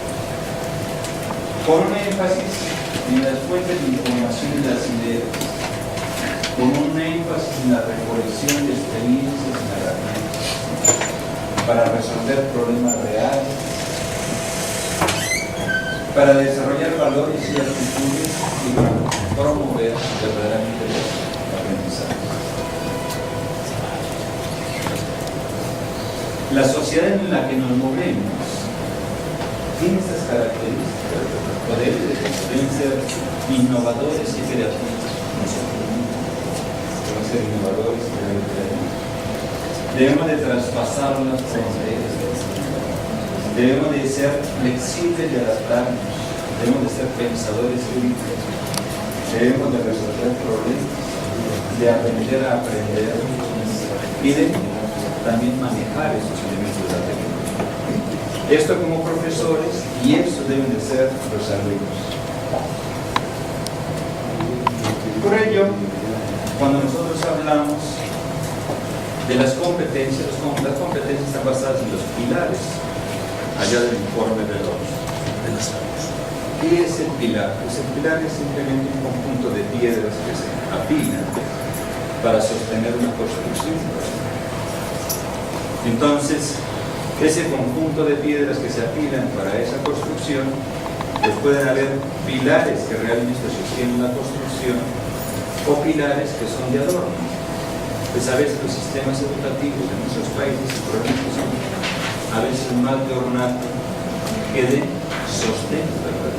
Con un énfasis en las fuentes de información y las ideas, con un énfasis en la recolección de experiencias y herramientas para resolver problemas reales, para desarrollar valores y actitudes y para promover verdaderamente los aprendizajes. La sociedad en la que nos movemos tiene estas características, deben ser innovadores y creativos. Deben ser innovadores y creativos. Debemos de traspasar las fronteras. Debemos de ser flexibles y adaptarnos. Debemos de ser pensadores críticos. Debemos de resolver problemas, de aprender a aprender y de también manejar esos elementos de la tecnología. Esto como profesores y esto deben de ser los alumnos. Por ello, cuando nosotros hablamos de las competencias están basadas en los pilares allá del informe de las áreas. ¿Qué es el pilar? Pues el pilar es simplemente un conjunto de piedras que se apilan para sostener una construcción. Entonces, ese conjunto de piedras que se apilan para esa construcción, pues pueden haber pilares que realmente sostienen la construcción o pilares que son de adorno. Pues a veces los sistemas educativos de nuestros países probablemente son a veces más de ornato que de sostén, ¿verdad?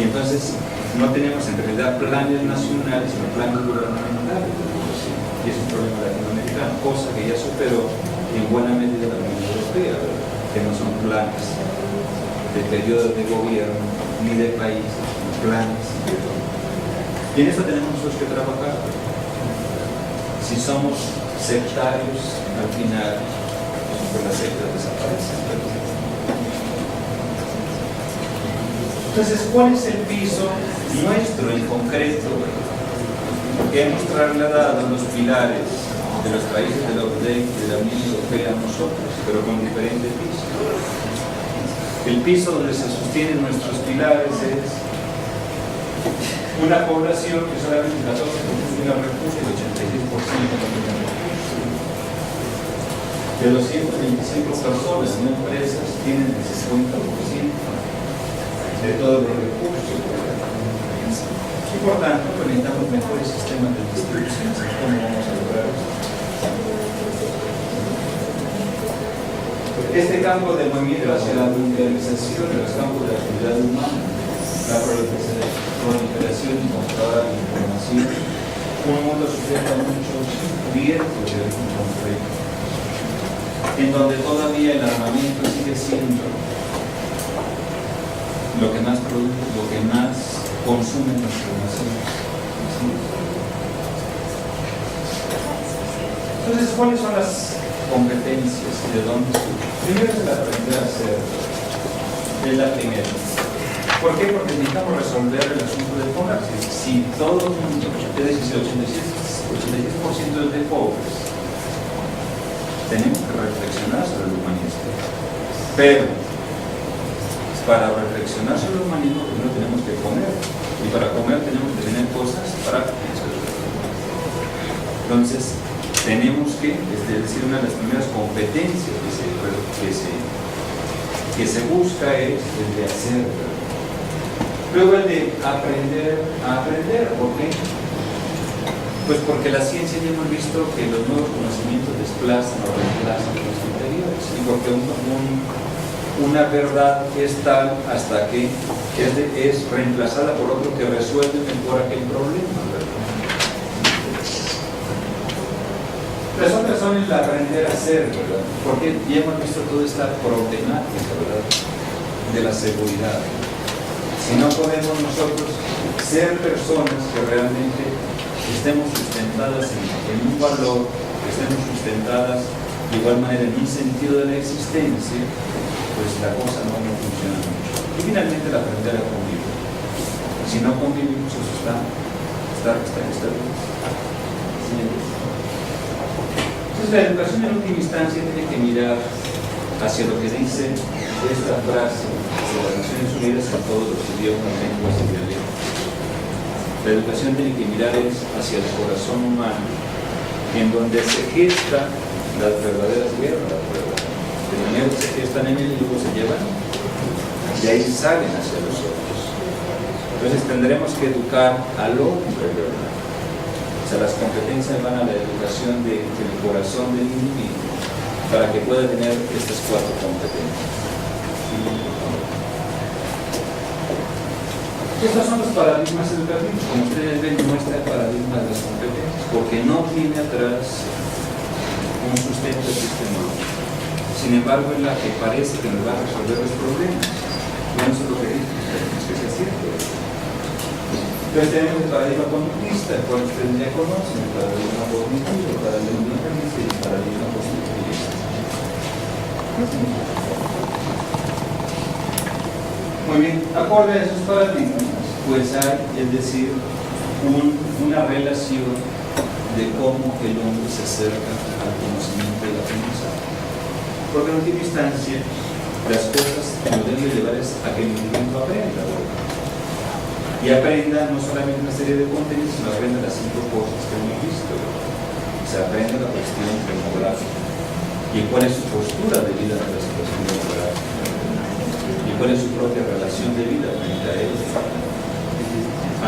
Y entonces no tenemos en realidad planes nacionales, sino planes gubernamentales, y es un problema latinoamericano, cosa que ya superó en buena medida la Unión Europea, ¿verdad? Que no son planes de periodos de gobierno ni de país, sino planes de gobierno. Y en eso tenemos nosotros que trabajar. Si somos sectarios, al final pues las sectas desaparecen. Entonces, ¿cuál es el piso nuestro en concreto que hemos trasladado los pilares de los países de la OCDE y de la Unión Europea a nosotros, pero con diferentes pisos? El piso donde se sostienen nuestros pilares es una población que solamente el 14% tiene recursos y el 86% no tiene recursos. De los 125 personas no empresas tienen el 50% de todos los recursos. Y por tanto, necesitamos mejores sistemas de distribución. ¿Cómo vamos a lograr esto? Este campo de movimiento hacia la mundialización de los campos de la actividad humana, la proliferación incontrolada de información, un mundo sujeto a muchos riesgos de origen complejo, en donde todavía el armamento sigue siendo lo que más produce, lo que más consume nuestra nación. Entonces, ¿cuáles son las competencias y de dónde surgen? Primero es el aprender a hacer, es la primera. ¿Por qué? Porque necesitamos resolver el asunto del pobre. Si todo el mundo, es decir, si el 86% es de pobres, tenemos que reflexionar sobre el humanismo. Pero para reflexionar sobre el humanismo primero tenemos que comer, y para comer tenemos que tener cosas prácticas. Entonces tenemos que, es decir, una de las primeras competencias que se busca es el de hacer. Luego el de aprender a aprender. ¿Por qué? Pues porque la ciencia ya hemos visto que los nuevos conocimientos desplazan o reemplazan los anteriores. Y porque una verdad es tal hasta que es reemplazada por otro que resuelve mejor aquel problema, ¿verdad? Las otras son el aprender a ser, ¿verdad? Porque ya hemos visto toda esta problemática, ¿verdad?, de la seguridad. Si no podemos nosotros ser personas que realmente estemos sustentadas en un valor, que estemos sustentadas de igual manera en un sentido de la existencia, pues la cosa no funciona mucho. Y finalmente el aprender a convivir. Si no convivimos, eso está bien. Entonces la educación en última instancia tiene que mirar hacia lo que dice esta frase de las Naciones Unidas en todos los idiomas, lenguas y dialectos. La educación tiene que mirar hacia el corazón humano, en donde se gestan las verdaderas guerras, ¿verdad? Primero se gestan enemigos, se llevan, y ahí salen hacia los otros. Entonces tendremos que educar al hombre, ¿verdad? O sea, las competencias van a la educación del corazón del individuo para que pueda tener estas 4 competencias. Estos son los paradigmas educativos. Como ustedes ven, muestra el paradigma de las competencias, porque no tiene atrás un sustento epistemológico. Sin embargo, es la que parece que nos va a resolver los problemas. No es lo que dice, es que sea cierto. Entonces tenemos el paradigma conductista, el cual ustedes ya conocen, el paradigma cognitivo, el paradigma mecanístico y el paradigma positivista. Muy bien, acorde a esos paradigmas, pues hay, es decir, una relación de cómo el hombre se acerca al conocimiento y al aprendizaje. Porque en última instancia, las cosas que nos deben llevar es a que el individuo aprenda, ¿verdad? Y aprenda no solamente una serie de contenidos, sino aprenda las 5 cosas que hemos visto. Se aprende la cuestión demográfica y cuál es su postura de vida en la situación demográfica y cuál es su propia relación de vida frente a ella.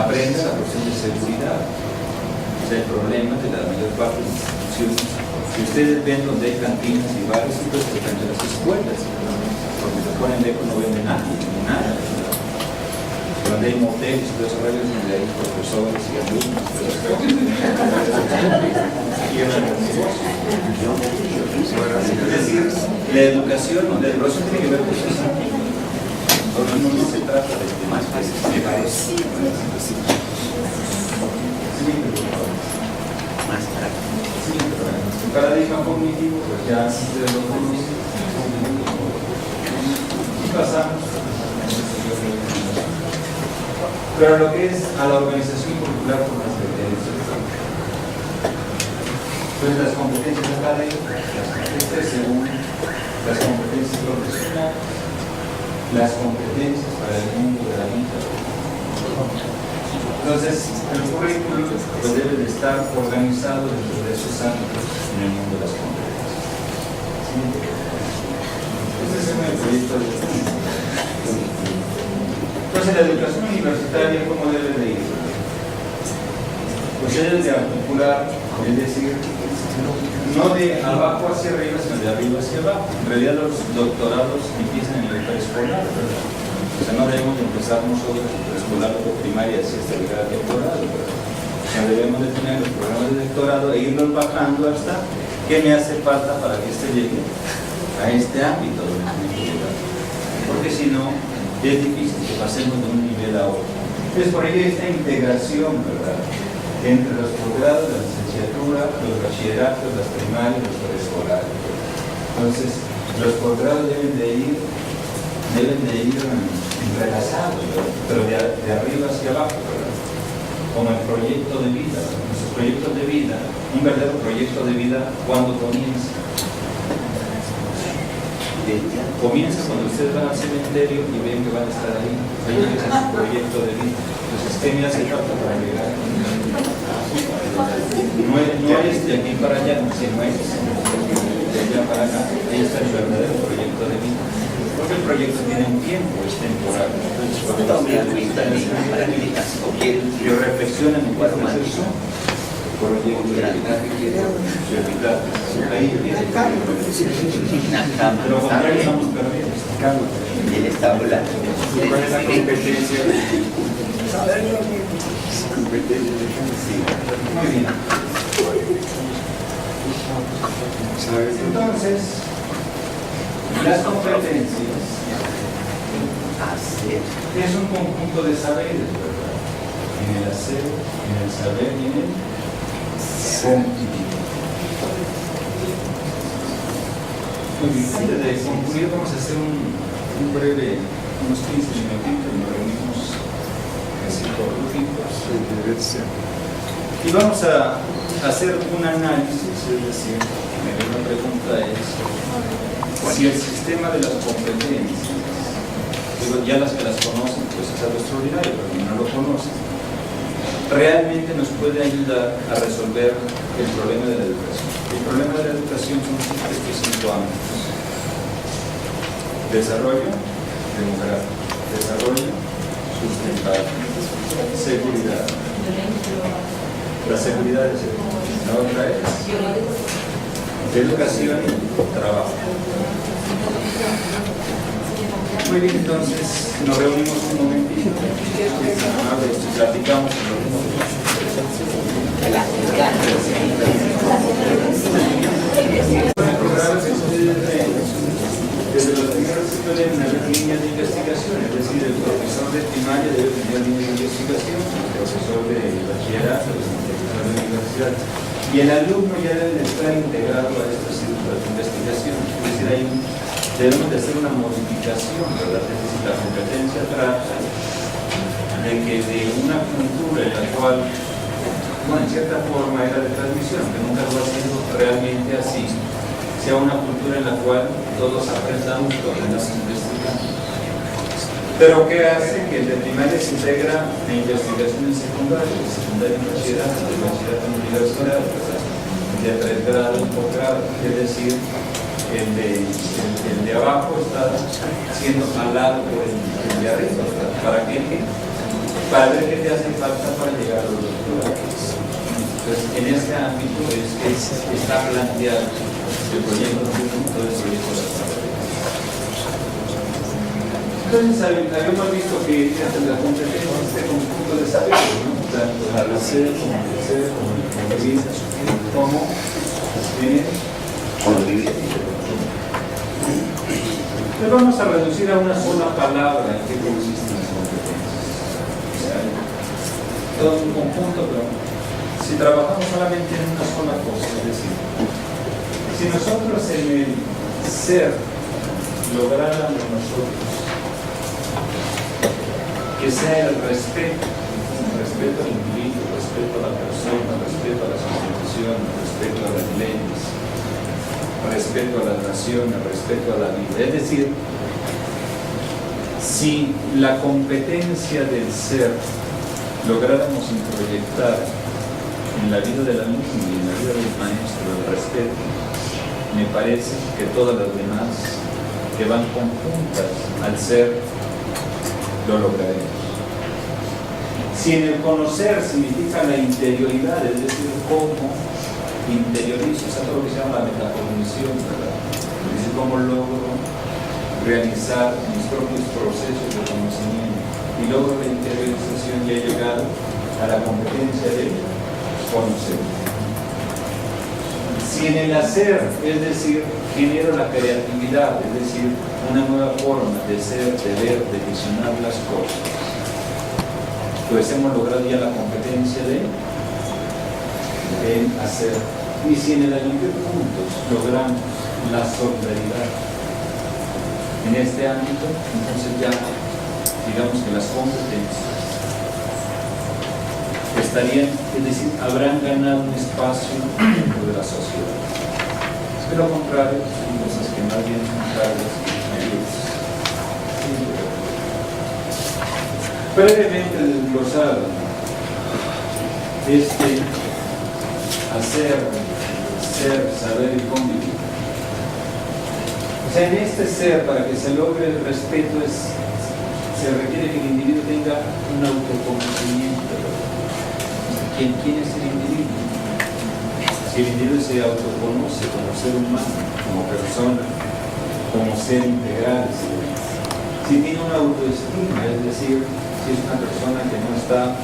Aprende la cuestión de seguridad, o sea, el problema de la mayor parte de las instituciones. Si ustedes ven donde hay cantinas y bares, pues frente a las escuelas, porque se ponen lejos, no ven nadie, ni nada. Donde hay moteles y todos esos rollos, donde hay profesores y alumnos, es decir, la educación tiene que ver con eso. No se trata de más veces. Me parece. El paradigma cognitivo, pues ya ustedes lo conocen. Y pasamos. Pero lo que es a la organización curricular por las competencias. Entonces las competencias académicas, las competencias según las competencias profesionales, las competencias para el mundo de la vida. Entonces el currículo pues, debe de estar organizado dentro de esos ámbitos en el mundo de las competencias. Este es el proyecto de Entonces, la educación universitaria, ¿cómo debe de ir? Pues debe de articular, es decir, no de abajo hacia arriba, sino de arriba hacia abajo. En realidad, los doctorados empiezan en el preescolar, ¿verdad? O sea, no debemos de empezar nosotros el preescolar o primaria si hasta llegar al doctorado, ¿verdad? O sea, debemos de tener los programas de doctorado e irlos bajando hasta qué me hace falta para que este llegue a este ámbito donde tenemos que llegar. Porque si no, es difícil que pasemos de un nivel a otro. Entonces, por ello esta integración, ¿verdad?, entre los posgrados, la licenciatura, los bachilleratos, las primarias, los preescolares. Entonces, los posgrados deben de ir entrelazados, ¿verdad?, pero de arriba hacia abajo, ¿verdad?, como el proyecto de vida. Nuestros proyectos de vida, un verdadero proyecto de vida, ¿cuándo comienza? Comienza cuando ustedes van al cementerio y ven que van a estar ahí. Ahí empieza su proyecto de vida. Entonces, ¿qué me hace falta para llegar? No es de aquí para allá, sino es de allá para acá. Ahí está el verdadero proyecto de vida. Porque el proyecto tiene un tiempo, es temporal. Entonces, yo reflexiono en mi cuarto proyecto de vida. Ahí viene Carlos. Pero contrario estamos perdiendo. Carlos. Él está volando. ¿Cuál es la competencia? Muy bien. Entonces, las competencias es un conjunto de saberes, ¿verdad? En el hacer, en el saber y en el convivir. Muy bien, antes de concluir vamos a hacer unos 15 minutitos, nos reunimos así por grupitos. Y vamos a hacer un análisis, es decir, la pregunta es si el sistema de las competencias, digo, ya las que las conocen, pues es algo extraordinario, pero no lo conocen, realmente nos puede ayudar a resolver el problema de la educación. El problema de la educación son estos 5 ámbitos: desarrollo demográfico, desarrollo sustentable, seguridad. La seguridad es la otra es educación y trabajo. Muy bien, entonces nos reunimos un momentito, platicamos en los minutos. Desde los primeros deben haber líneas de investigación, es decir, el profesor de primaria debe tener líneas de investigación, el profesor de bachillerato, el profesor de universidad, y el alumno ya debe estar integrado a estos círculos de investigación. Es decir, debemos de hacer una modificación, ¿verdad? Es decir, la competencia trata de que de una cultura en la cual, bueno, en cierta forma era de transmisión, que nunca lo ha sido realmente así, sea una cultura en la cual todos aprendamos lo que nos investigamos. Pero ¿qué hace? Que el de primaria se integra en investigación en secundaria, de secundaria en bachillerato, de bachillerato en universidad, de pregrado en posgrado, es decir, el de abajo está siendo jalado por el de arriba. ¿Para qué? Para ver qué te hace falta para llegar a los doctorados. Entonces, en este ámbito es que está planteado el proyecto todo el proyecto de la carrera. Entonces, habíamos visto que entre la competencia este conjunto de saberes, ¿no? Tanto el hacer como el ser, como el convivir, como convivir. Entonces vamos a reducir a una sola palabra en qué consisten las competencias. O sea, todo un conjunto, pero si trabajamos solamente en una sola cosa, es decir, si nosotros en el ser lográramos nosotros que sea el respeto al individuo, respeto a la persona, respeto a las instituciones, respeto a las leyes, respeto a las naciones, respeto a la vida. Es decir, si la competencia del ser lográramos introyectar en la vida del alumno y en la vida del maestro el respeto, me parece que todas las demás que van conjuntas al ser lo lograremos. Si en el conocer significa la interioridad, es decir, cómo interiorizo, es algo que se llama la metacognición, ¿verdad? Es decir, cómo logro realizar mis propios procesos de conocimiento y logro la interiorización y he llegado a la competencia de conocer. Si en el hacer, es decir, genero la creatividad, es decir, una nueva forma de ser, de ver, de visionar las cosas, pues hemos logrado ya la competencia de hacer. Y si en el añadir puntos logramos la solidaridad en este ámbito, entonces ya digamos que las competencias estarían, es decir, habrán ganado un espacio dentro de la sociedad. De lo contrario, son cosas que más bien son cargas brevemente desglosado hacer, ser, saber y convivir. O sea, en este ser, para que se logre el respeto, se requiere que el individuo tenga un autoconocimiento. ¿Quién es el individuo? Si el individuo se autoconoce como ser humano, como persona, como ser integral, si tiene una autoestima, es decir, si es una persona que no está,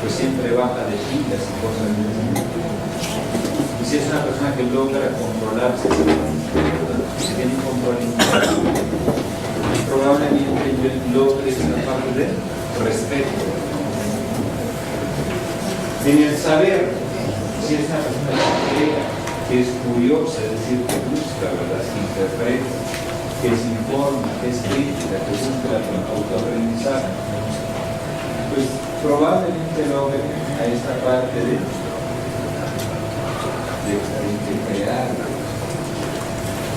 pues siempre baja de pilas y cosas de ese tipo. Y si es una persona que logra controlarse, si tiene control interno, probablemente logre esta parte de respeto. En el saber, si es una persona que crea, que es curiosa, es decir, que busca, ¿verdad?, que interpreta, que se informa, que es crítica, que busca el autoaprendizaje, pues probablemente logre a esta parte de crear.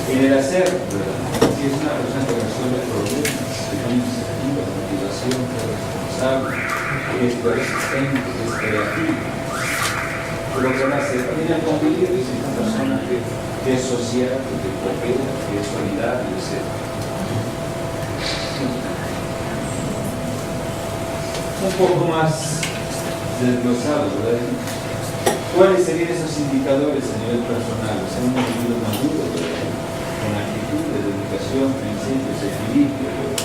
En el hacer, ¿verdad?, si es una persona que resuelve problemas, que tiene iniciativa, motivación, que es responsable, que es persistente, que es creativo, lo que va a hacer también al convivir es una persona que es social, que coopera, que es solidario, etc. Un poco más desglosado, ¿verdad? ¿Cuáles serían esos indicadores a nivel personal? Ser un individuo maduro, ¿verdad?, con actitud, dedicación, principios, equilibrio, ¿verdad?,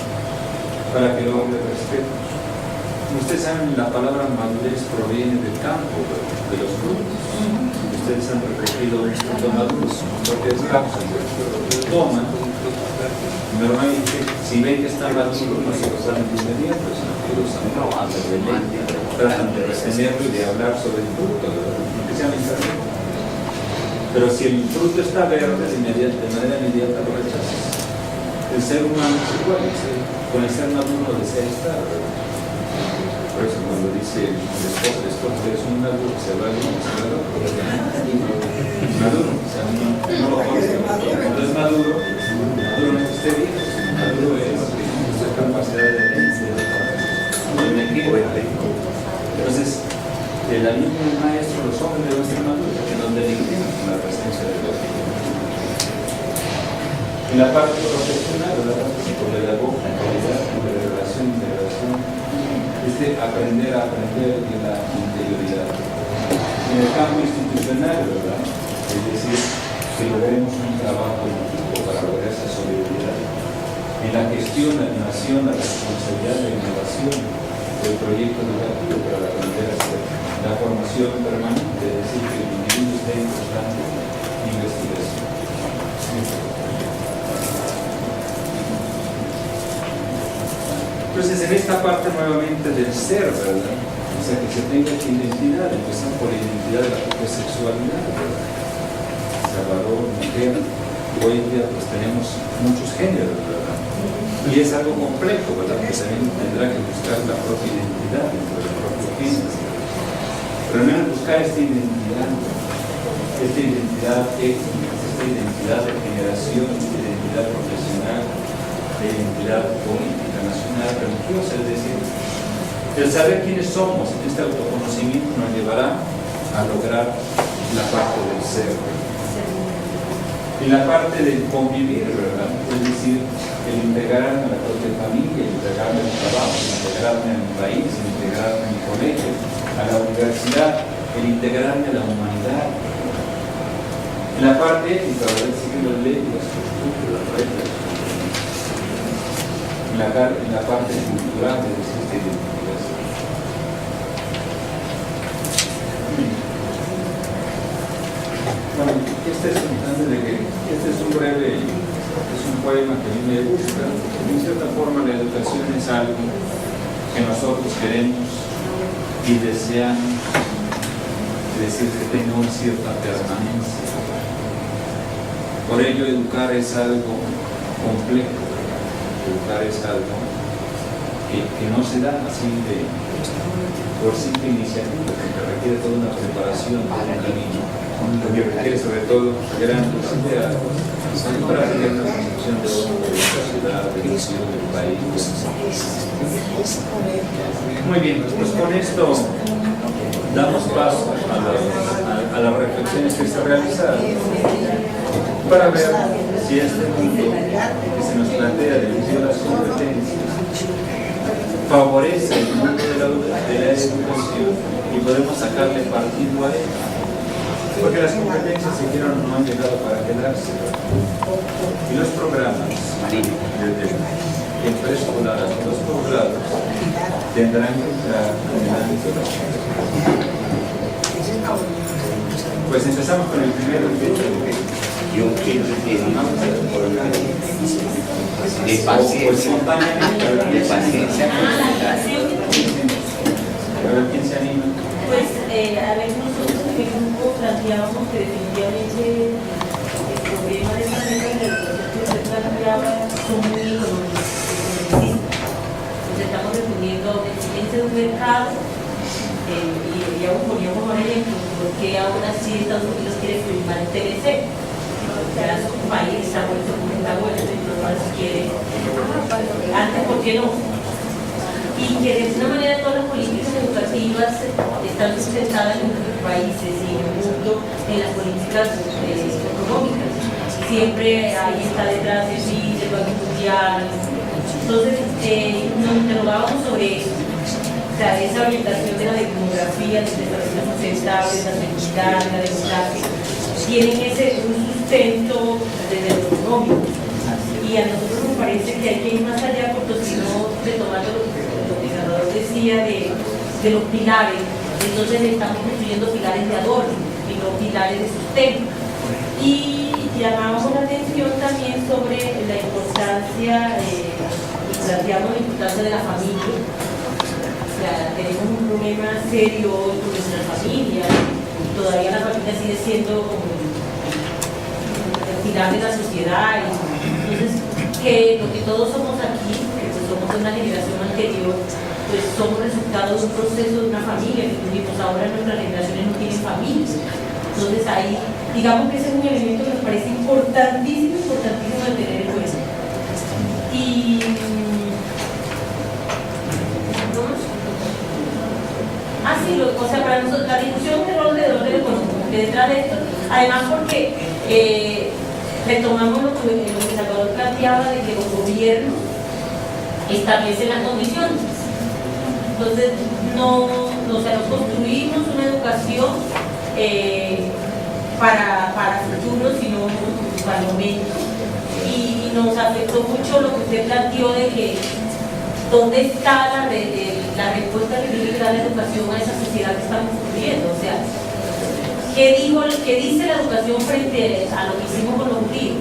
para que logre respeto. Ustedes saben, la palabra madurez proviene del campo, de los frutos. Ustedes han recogido un fruto maduro, porque es campo, toman. Normalmente, si ven que está maduro, no se lo saben de inmediato, sino que lo usan de ley, tratan de retenerlo y de hablar sobre el fruto, que sea internet. Pero si el fruto está verde, de manera inmediata lo rechazas. El ser humano es igual, con el ser maduro desea estar, ¿verdad? Por eso cuando dice el esposo es un maduro, se va a maduro, o sea, no lo conoce. Cuando es maduro no es que esté bien, maduro es su capacidad de elegir. Entonces, la línea del maestro, los hombres deben ser maduros, que nos deleitemos con la presencia de Dios. En la parte profesional, la parte psicopedagoga, en calidad, de relación, integración, aprender a aprender de la interioridad. En el campo institucional, ¿verdad?, es decir, que logremos un trabajo en equipo para lograr esa solidaridad. En la gestión, la animación, la responsabilidad, la innovación del proyecto educativo para aprender a hacer la formación permanente, es decir, que el individuo esté en constante investigación. Entonces, en esta parte nuevamente del ser, ¿verdad?, o sea, que se tenga esta identidad, empezando por la identidad de la propia sexualidad, ¿verdad?, o sea, varón, mujer. Hoy en día pues tenemos muchos géneros, ¿verdad?, y es algo complejo, ¿verdad?, que también tendrá que buscar la propia identidad dentro del propio género. Pero al menos buscar esta identidad étnica, esta identidad de generación, esta identidad profesional, de identidad política, nacional, religiosa, es decir, el saber quiénes somos en este autoconocimiento nos llevará a lograr la parte del ser. Y la parte del convivir, ¿verdad?, es decir, el integrarme a la propia familia, el integrarme al trabajo, el integrarme a mi país, el integrarme a mi colegio, a la universidad, el integrarme a la humanidad. En la parte ética, ¿verdad?, seguir las leyes, las costumbres, las reglas. En la parte cultural, es decir, esta identificación. Bueno, este es un breve, es un poema que a mí me gusta. En cierta forma la educación es algo que nosotros queremos y deseamos, es decir, que tenga una cierta permanencia. Por ello educar es algo complejo, educar es algo que no se da así por simple iniciativa, que requiere toda una preparación, todo un camino, que requiere sobre todo gran consideración para tener una construcción de la sociedad, de la nación, del país. Muy bien, pues con esto damos paso a las reflexiones que se realizaron para ver si este mundo que se nos plantea de inicio de las competencias favorece el mundo de la educación y podemos sacarle partido a él. Porque las competencias se quieren no han llegado para quedarse. Y los programas en preescolar hasta los posgrados tendrán que entrar en el ámbito de la escuela. Pues empezamos con el primero y un kilo de paciencia. ¿Quién se anima? Pues, a ver, nosotros en el grupo planteábamos que definitivamente el problema de esta mesa de educación que usted planteaba son muy económicos. Nos estamos refiriendo a una exigencia de un mercado y aún poníamos por ejemplo porque ahora sí Estados Unidos quiere firmar el TLC. Ya es un país está vuelto como está bueno, entonces quiere. Antes, ¿por qué no? Y que de alguna manera todas las políticas educativas están sustentadas en nuestros países y en el mundo en las políticas económicas. Siempre ahí está detrás de sí, del Banco Mundial. Entonces, nos interrogábamos sobre eso. O sea, esa orientación de la demografía, de desarrollo sustentable, de la seguridad, de la democracia, tienen un sustento desde lo económico. Y a nosotros nos parece que hay que ir más allá, porque si no, retomando lo que el senador decía de los pilares, entonces estamos construyendo pilares de adorno y no pilares de sustento. Y llamábamos la atención también sobre la importancia, y planteamos la importancia de la familia. O sea, tenemos un problema serio con nuestra familia, y todavía la familia sigue siendo como el pilar de la sociedad. Entonces, que lo que todos somos aquí, que pues somos de una generación anterior, pues somos resultado de un proceso de una familia que tuvimos. Ahora nuestras generaciones no tienen familia. Entonces ahí, digamos que ese es un elemento que nos parece importantísimo de tener en cuenta. Y sí, o sea, para nosotros la discusión es el rol del orden económico, que detrás de esto, además porque retomamos lo que Salvador planteaba de que los gobiernos establecen las condiciones. Entonces, no construimos una educación para futuro, sino para el momento. Y nos afectó mucho lo que usted planteó de que dónde está la respuesta que tiene que dar la educación a esa sociedad que estamos construyendo. O sea, ¿qué dice la educación frente a lo que hicimos con los judíos?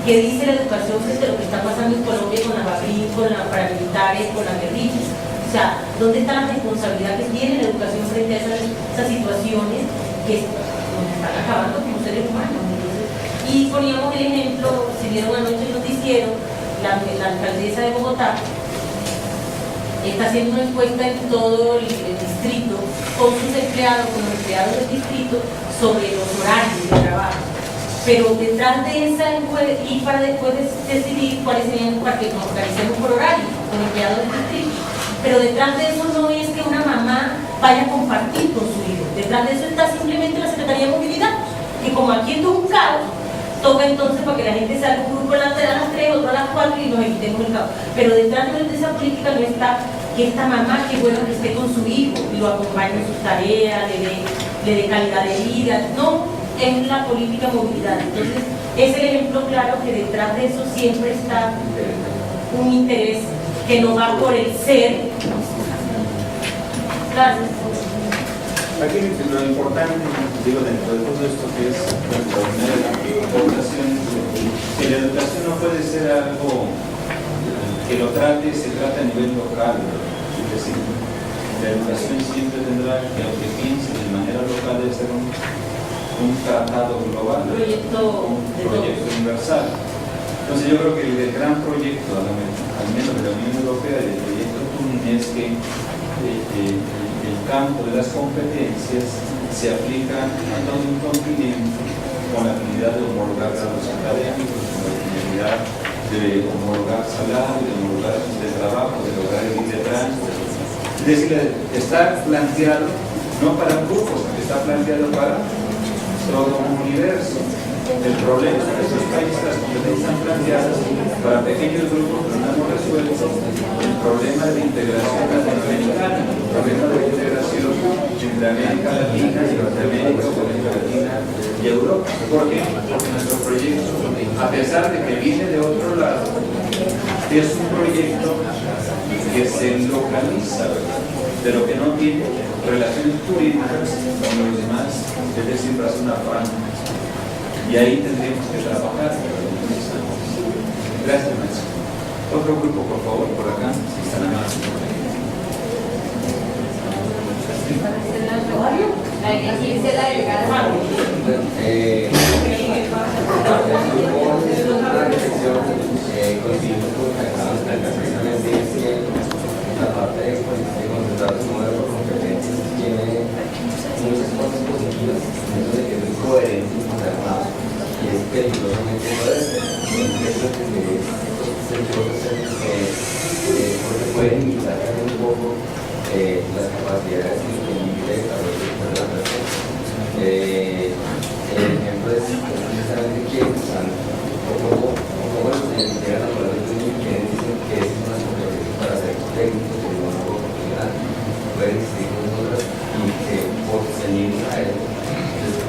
¿Qué dice la educación frente a lo que está pasando en Colombia con las BAPRI, con las paramilitares, con las guerrillas? O sea, ¿dónde está la responsabilidad que tiene la educación frente a esas situaciones que nos están acabando como seres humanos? Entonces, y poníamos el ejemplo, si vieron anoche el noticiero, la alcaldesa de Bogotá está haciendo una encuesta en todo el distrito con sus empleados, con los empleados del distrito, sobre los horarios de trabajo. Pero detrás de esa encuesta, y para después decidir cuáles serían, para que nos organicemos por horario, con empleados del distrito. Pero detrás de eso no es que una mamá vaya a compartir con su hijo. Detrás de eso está simplemente la Secretaría de Movilidad, que como aquí esto es un caos, toca entonces para que la gente salga un grupo a las 3, otro a las 4 y nos evitemos el caos. Pero detrás de esa política no está que esta mamá, que bueno que esté con su hijo y lo acompañe en sus tareas, le dé calidad de vida. No, es la política movilidad. Entonces, es el ejemplo claro que detrás de eso siempre está un interés que no va por el ser. Gracias. Aquí lo importante, digo, dentro de todo esto que es la población, que la educación no puede ser algo que se trata a nivel local. Es decir, la educación siempre tendrá que, aunque piense de manera local, debe ser un tratado global, un proyecto universal. Entonces yo creo que el gran proyecto, al menos de la Unión Europea, del proyecto TUN, es que el campo de las competencias se aplica a todo un continente con la finalidad de homologar grados académicos, con la finalidad de homologar salario, de homologar de trabajo, de lograr el libre tránsito. Es decir, está planteado no para un grupo, sino que está planteado para todo un universo. El problema es que estos países, las competencias están planteadas para pequeños grupos, pero no hemos resuelto el problema de la integración latinoamericana, el problema de la integración entre América Latina y Norteamérica, o América Latina y Europa. ¿Por qué? Porque nuestro proyecto, a pesar de que viene de otro lado, es un proyecto que se localiza, ¿verdad?, de lo que no tiene relaciones jurídicas con los demás, es decir, la zona franca. Y ahí tendríamos que trabajar. Gracias, maestro. Otro grupo, por favor, por acá, si están amables. La parte de concentrarse en modelo por competencias tiene muchas cosas positivas, eso de que es muy coherente y es peligrosamente coherente. Porque pueden limitar un poco las capacidades y el límite de desarrollo de la persona. El ejemplo es precisamente que cómo llegan a hablar de un dicen que es una competencia para ser técnicos y no algo profesional. Pueden existir nosotros y que por ceñirnos a eso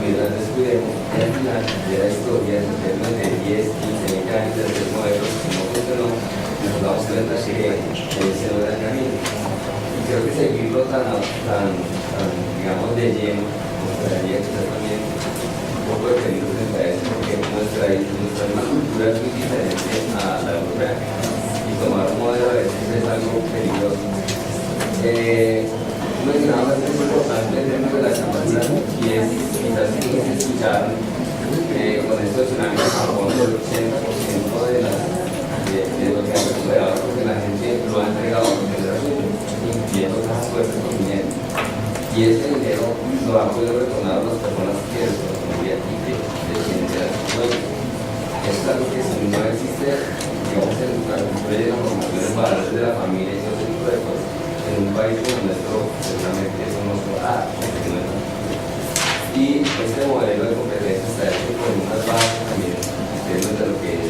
descuidemos y al final de la historia en términos de 10, 15, 20 años de hacer modelos que no funcionó, nos damos cuenta que ese no era el camino. Y creo que seguirlo tan digamos, de lleno, nos traería quizás también un poco de peligro frente a eso, porque nuestra cultura es muy diferente a la europea y tomar un modelo a veces es algo peligroso. Mencionaba algo muy importante en términos de la capacidad y es quizás si nos escucharon con esto de tsunami de Japón, el 80% de lo que ha recuperado porque la gente lo ha entregado a los generaciones, incluyendo cajas fuertes con dinero. Y ese dinero lo han podido retornar a las personas que desconocían y que tienen que dar su cuenta. Eso es algo que si no existe, digamos, en la cultura y la formación en valores de la familia y todo ese tipo de cosas, en un país como nuestro, seguramente eso no se va a dar. Y este modelo de competencia está hecho con unas bases también dentro de lo que es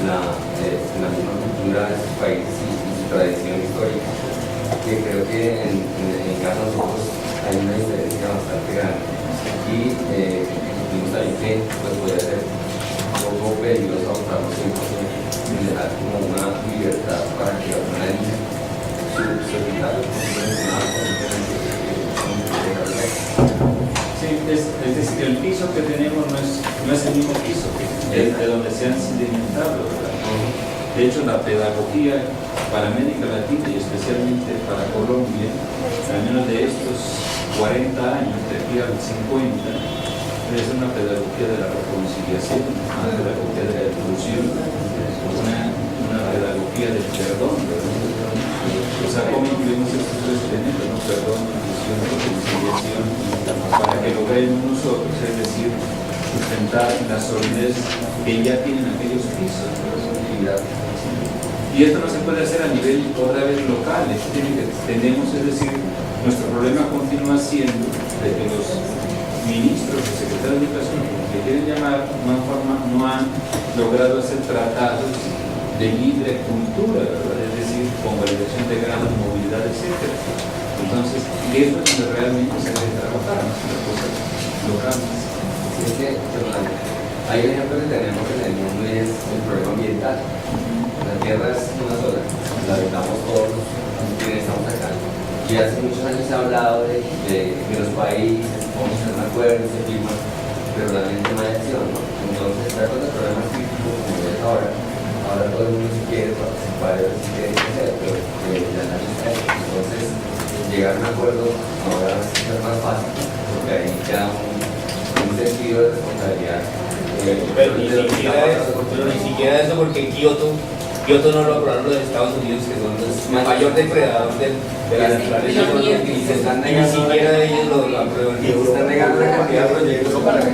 la misma cultura de sus países y su tradición histórica, que creo que en caso de nosotros hay una diferencia bastante grande. Y vimos también que pues, podría ser un poco peligroso optar por 100% y dejar como una libertad para que analicen su equidad. Sí, es decir, el piso que tenemos no es el mismo piso de donde se han sedimentado, ¿verdad? De hecho, la pedagogía para América Latina y especialmente para Colombia, al menos de estos 40 años, de aquí al 50, es una pedagogía de la reconciliación, una pedagogía de la evolución, una pedagogía del perdón, ¿verdad? O sea, ¿cómo incluimos estos tres elementos, ¿no? Perdón, inclusión, reconciliación, para que logremos nosotros, es decir, sustentar la solidez que ya tienen aquellos pisos de la solidaridad. Y esto no se puede hacer a nivel otra vez local, tenemos, es decir, nuestro problema continúa siendo de que los ministros y secretarios de educación, como que quieren llamar, no han logrado hacer tratados de libre cultura, ¿verdad? Es decir, con validación de grado, movilidad, etc. Entonces, eso es donde realmente se debe trabajar, no son las cosas locales. Es que, hay un ejemplo que tenemos en el mundo y es el problema ambiental. La Tierra es una sola, la habitamos todos quienes estamos acá. Y hace muchos años se ha hablado de los países, vamos a hacer un acuerdo, se firma, pero realmente no hay acción, ¿no? Entonces, está con el problema crítico como es ahora todo el mundo si quiere participar, si quiere hacer, pero ya nadie está ahí. Entonces, llegar a un acuerdo ahora va a ser más fácil, porque ahí queda un sentido de responsabilidad. Pero ni siquiera eso, porque Kioto no lo aprobaron los Estados Unidos, que son los mayor depredador de la naturaleza, y se están negando, ni siquiera ellos lo aprueban. Y se están negando la cantidad de proyectos para que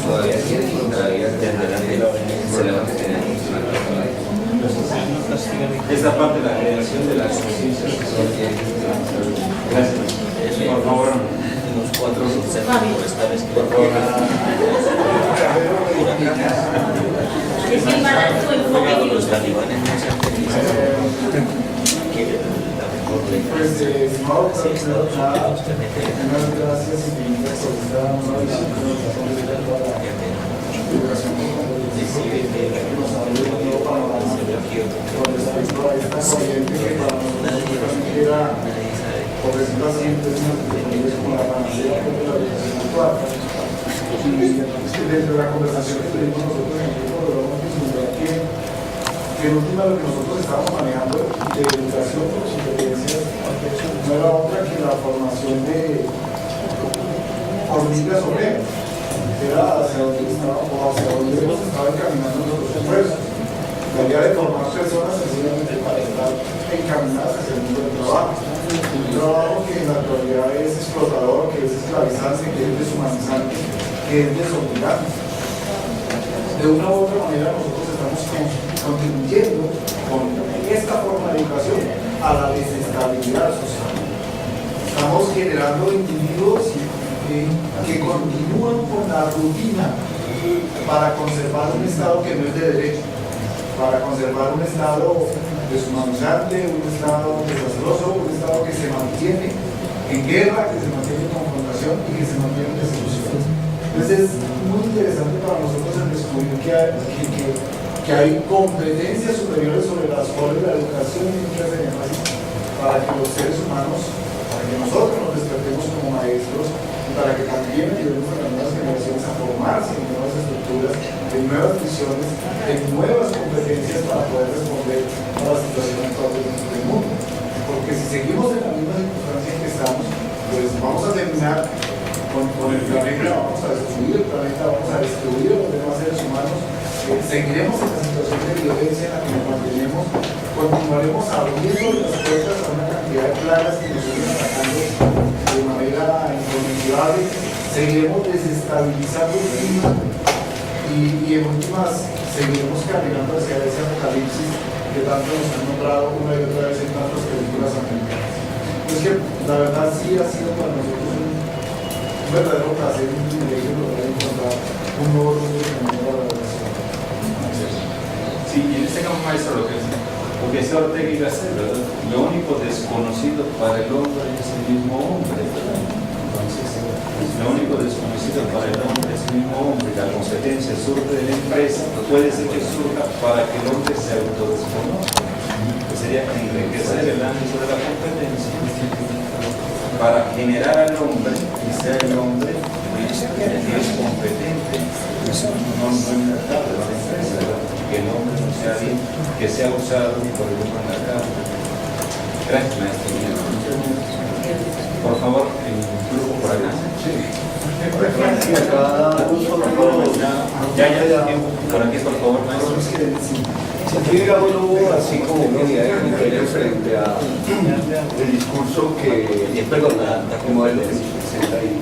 todavía tienen y todavía el problema que tenemos. Esta parte de la creación de las conciencias que son. Gracias. Por favor. Los 4 centros forestales que por favor. Es que para su enfoque los talibanes no se han tenido que la Pues, estimado doctor, primero que nada, unas gracias infinitas por esta nueva visita que nos da toda la educación que nos ha dado todo para con respecto a esta corriente que para nosotros era, por decirlo así, es como la panacea de la educación actual. Y dentro de la conversación que tuvimos nosotros en el grupo, logramos vislumbrar que en última lo que nosotros estábamos manejando de educación por competencias no era otra que la formación de hormigas obreras. Era hacia donde nos estaba encaminando nosotros esfuerzos. La idea de formar personas sencillamente para estar encaminadas hacia el mundo del trabajo. Un trabajo que en la actualidad es explotador, que es esclavizante, que es deshumanizante, que es desobligante. De una u otra manera nosotros estamos contribuyendo con esta forma de educación a la desestabilidad social. Estamos generando individuos que continúan con la rutina para conservar un Estado que no es de derecho, para conservar un Estado deshumanizante, un Estado desastroso, un Estado que se mantiene en guerra, que se mantiene en confrontación y que se mantiene en desilusión. Entonces es muy interesante para nosotros el descubrir que hay competencias superiores sobre las cuales la educación tiene que hacer énfasis para que los seres humanos, para que nosotros nos despertemos como maestros y para que también ayudemos a las nuevas generaciones a formarse en nuevas estructuras, en nuevas visiones, en nuevas competencias para poder responder a las situaciones actuales del mundo. Porque si seguimos en la misma circunstancia en que estamos, pues vamos a terminar con el planeta, vamos a destruir el planeta, vamos a destruir a los demás seres humanos, seguiremos en la situación de violencia en la que nos mantenemos, continuaremos abriendo las puertas a una cantidad de plagas que nos siguen atacando de manera inconmensurable, seguiremos desestabilizando el clima y en últimas seguiremos caminando hacia ese apocalipsis que tanto nos han nombrado una y otra vez en tantas películas americanas. Es que la verdad sí ha sido para nosotros un verdadero placer, un privilegio poder encontrar un nuevo rumbo de la relación. Sí, y en este campo, maestro, lo que sea Ortega y Gasset, ¿verdad? Lo único desconocido para el hombre es el mismo hombre, ¿verdad? Entonces, lo único desconocido para el hombre es el mismo hombre. La competencia surge de la empresa, puede ser que surja para que el hombre se autodesconozca, que sería enriquecer el ámbito de la competencia para generar al hombre y sea el hombre que es competente, no el mercado de la empresa, ¿verdad? Que el hombre no sea bien, que sea usado por el otro mercado. Gracias, maestro. Por favor, el grupo por acá. Sí. Ya, por aquí, por favor, maestro. Aquí, digamos, hubo así como una unidad de criterio frente a el discurso que, perdón, el modelo que se presenta ahí.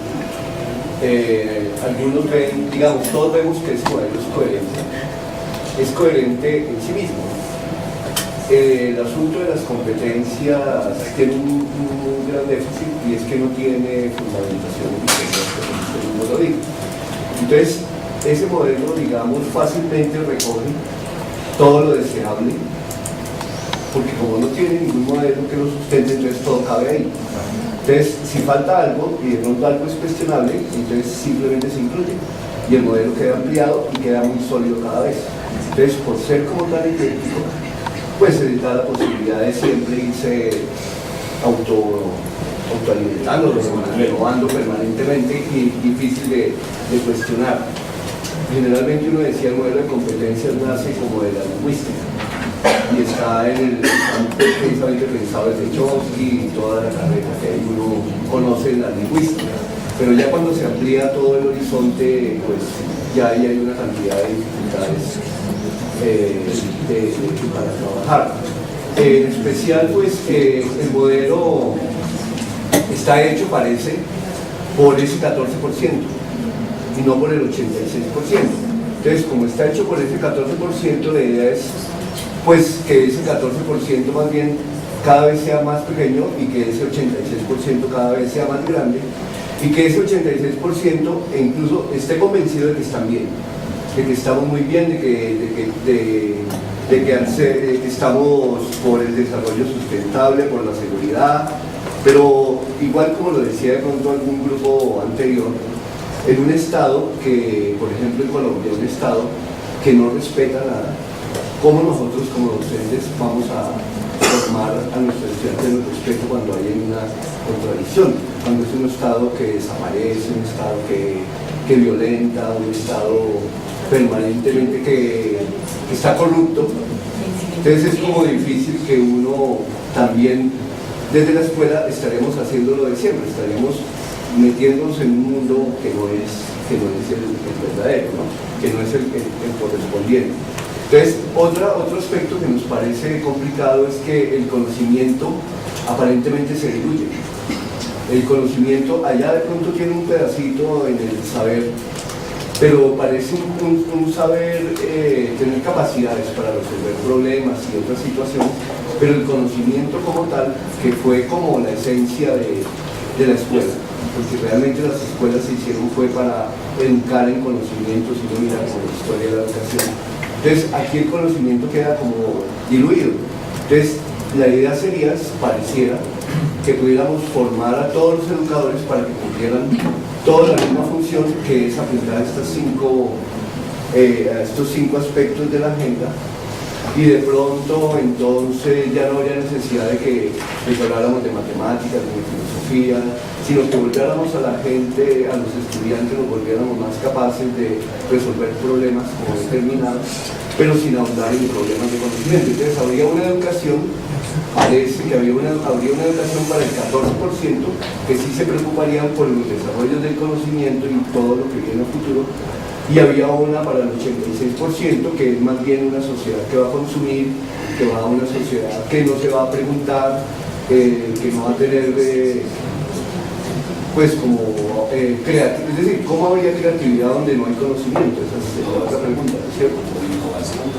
Algunos ven, digamos, todos vemos que ese modelo es coherente en sí mismo. El asunto de las competencias tiene un gran déficit y es que no tiene fundamentación en el modelo. Entonces, ese modelo, digamos, fácilmente recoge todo lo deseable, porque como no tiene ningún modelo que lo sustente, entonces todo cabe ahí. Entonces, si falta algo y de pronto algo es cuestionable, entonces simplemente se incluye y el modelo queda ampliado y queda muy sólido cada vez. Entonces, por ser como tan idéntico, pues se les da la posibilidad de siempre irse autoalimentando, renovando permanentemente y difícil de cuestionar. Generalmente uno decía el modelo de competencias nace como de la lingüística y está en el precisamente pensado desde Chomsky y toda la carrera que uno conoce en la lingüística, pero ya cuando se amplía todo el horizonte, pues ya ahí hay una cantidad de dificultades para trabajar. En especial, pues el modelo está hecho, parece, por ese 14% y no por el 86%. Entonces, como está hecho por ese 14%, la idea es pues que ese 14% más bien cada vez sea más pequeño y que ese 86% cada vez sea más grande y que ese 86% incluso esté convencido de que están bien, de que estamos muy bien, de de que estamos por el desarrollo sustentable, por la seguridad, pero igual como lo decía de pronto algún grupo anterior, en un Estado que, por ejemplo en Colombia, un Estado que no respeta nada, ¿cómo nosotros como docentes vamos a formar a nuestros estudiantes en el respeto cuando hay una contradicción? Cuando es un Estado que desaparece, un Estado que violenta, un Estado permanentemente que está corrupto. Entonces es como difícil que uno también desde la escuela estaremos haciendo lo de siempre, estaremos metiéndonos en un mundo que no es el verdadero, ¿no? Que no es el correspondiente. Entonces, otro aspecto que nos parece complicado es que el conocimiento aparentemente se diluye. El conocimiento allá de pronto tiene un pedacito en el saber, pero parece un saber tener capacidades para resolver problemas y otras situaciones, pero el conocimiento como tal, que fue como la esencia de la escuela, porque realmente las escuelas se hicieron fue para educar en conocimientos y no mirar como la historia de la educación. Entonces aquí el conocimiento queda como diluido. Entonces la idea sería, pareciera, que pudiéramos formar a todos los educadores para que cumplieran toda la misma función, que es aplicar estos cinco aspectos de la agenda, y de pronto entonces ya no habría necesidad de que habláramos de matemáticas, de filosofía, sino que volviéramos a la gente, a los estudiantes, nos volviéramos más capaces de resolver problemas como determinados, pero sin ahondar en problemas de conocimiento. Entonces habría una educación, parece que habría una educación para el 14% que sí se preocuparían por los desarrollos del conocimiento y todo lo que viene a futuro, y había una para el 86% que es más bien una sociedad que va a consumir, que va a una sociedad que no se va a preguntar, que no va a tener pues como creatividad, es decir, ¿cómo habría creatividad donde no hay conocimiento? Esa es la otra pregunta, ¿cierto?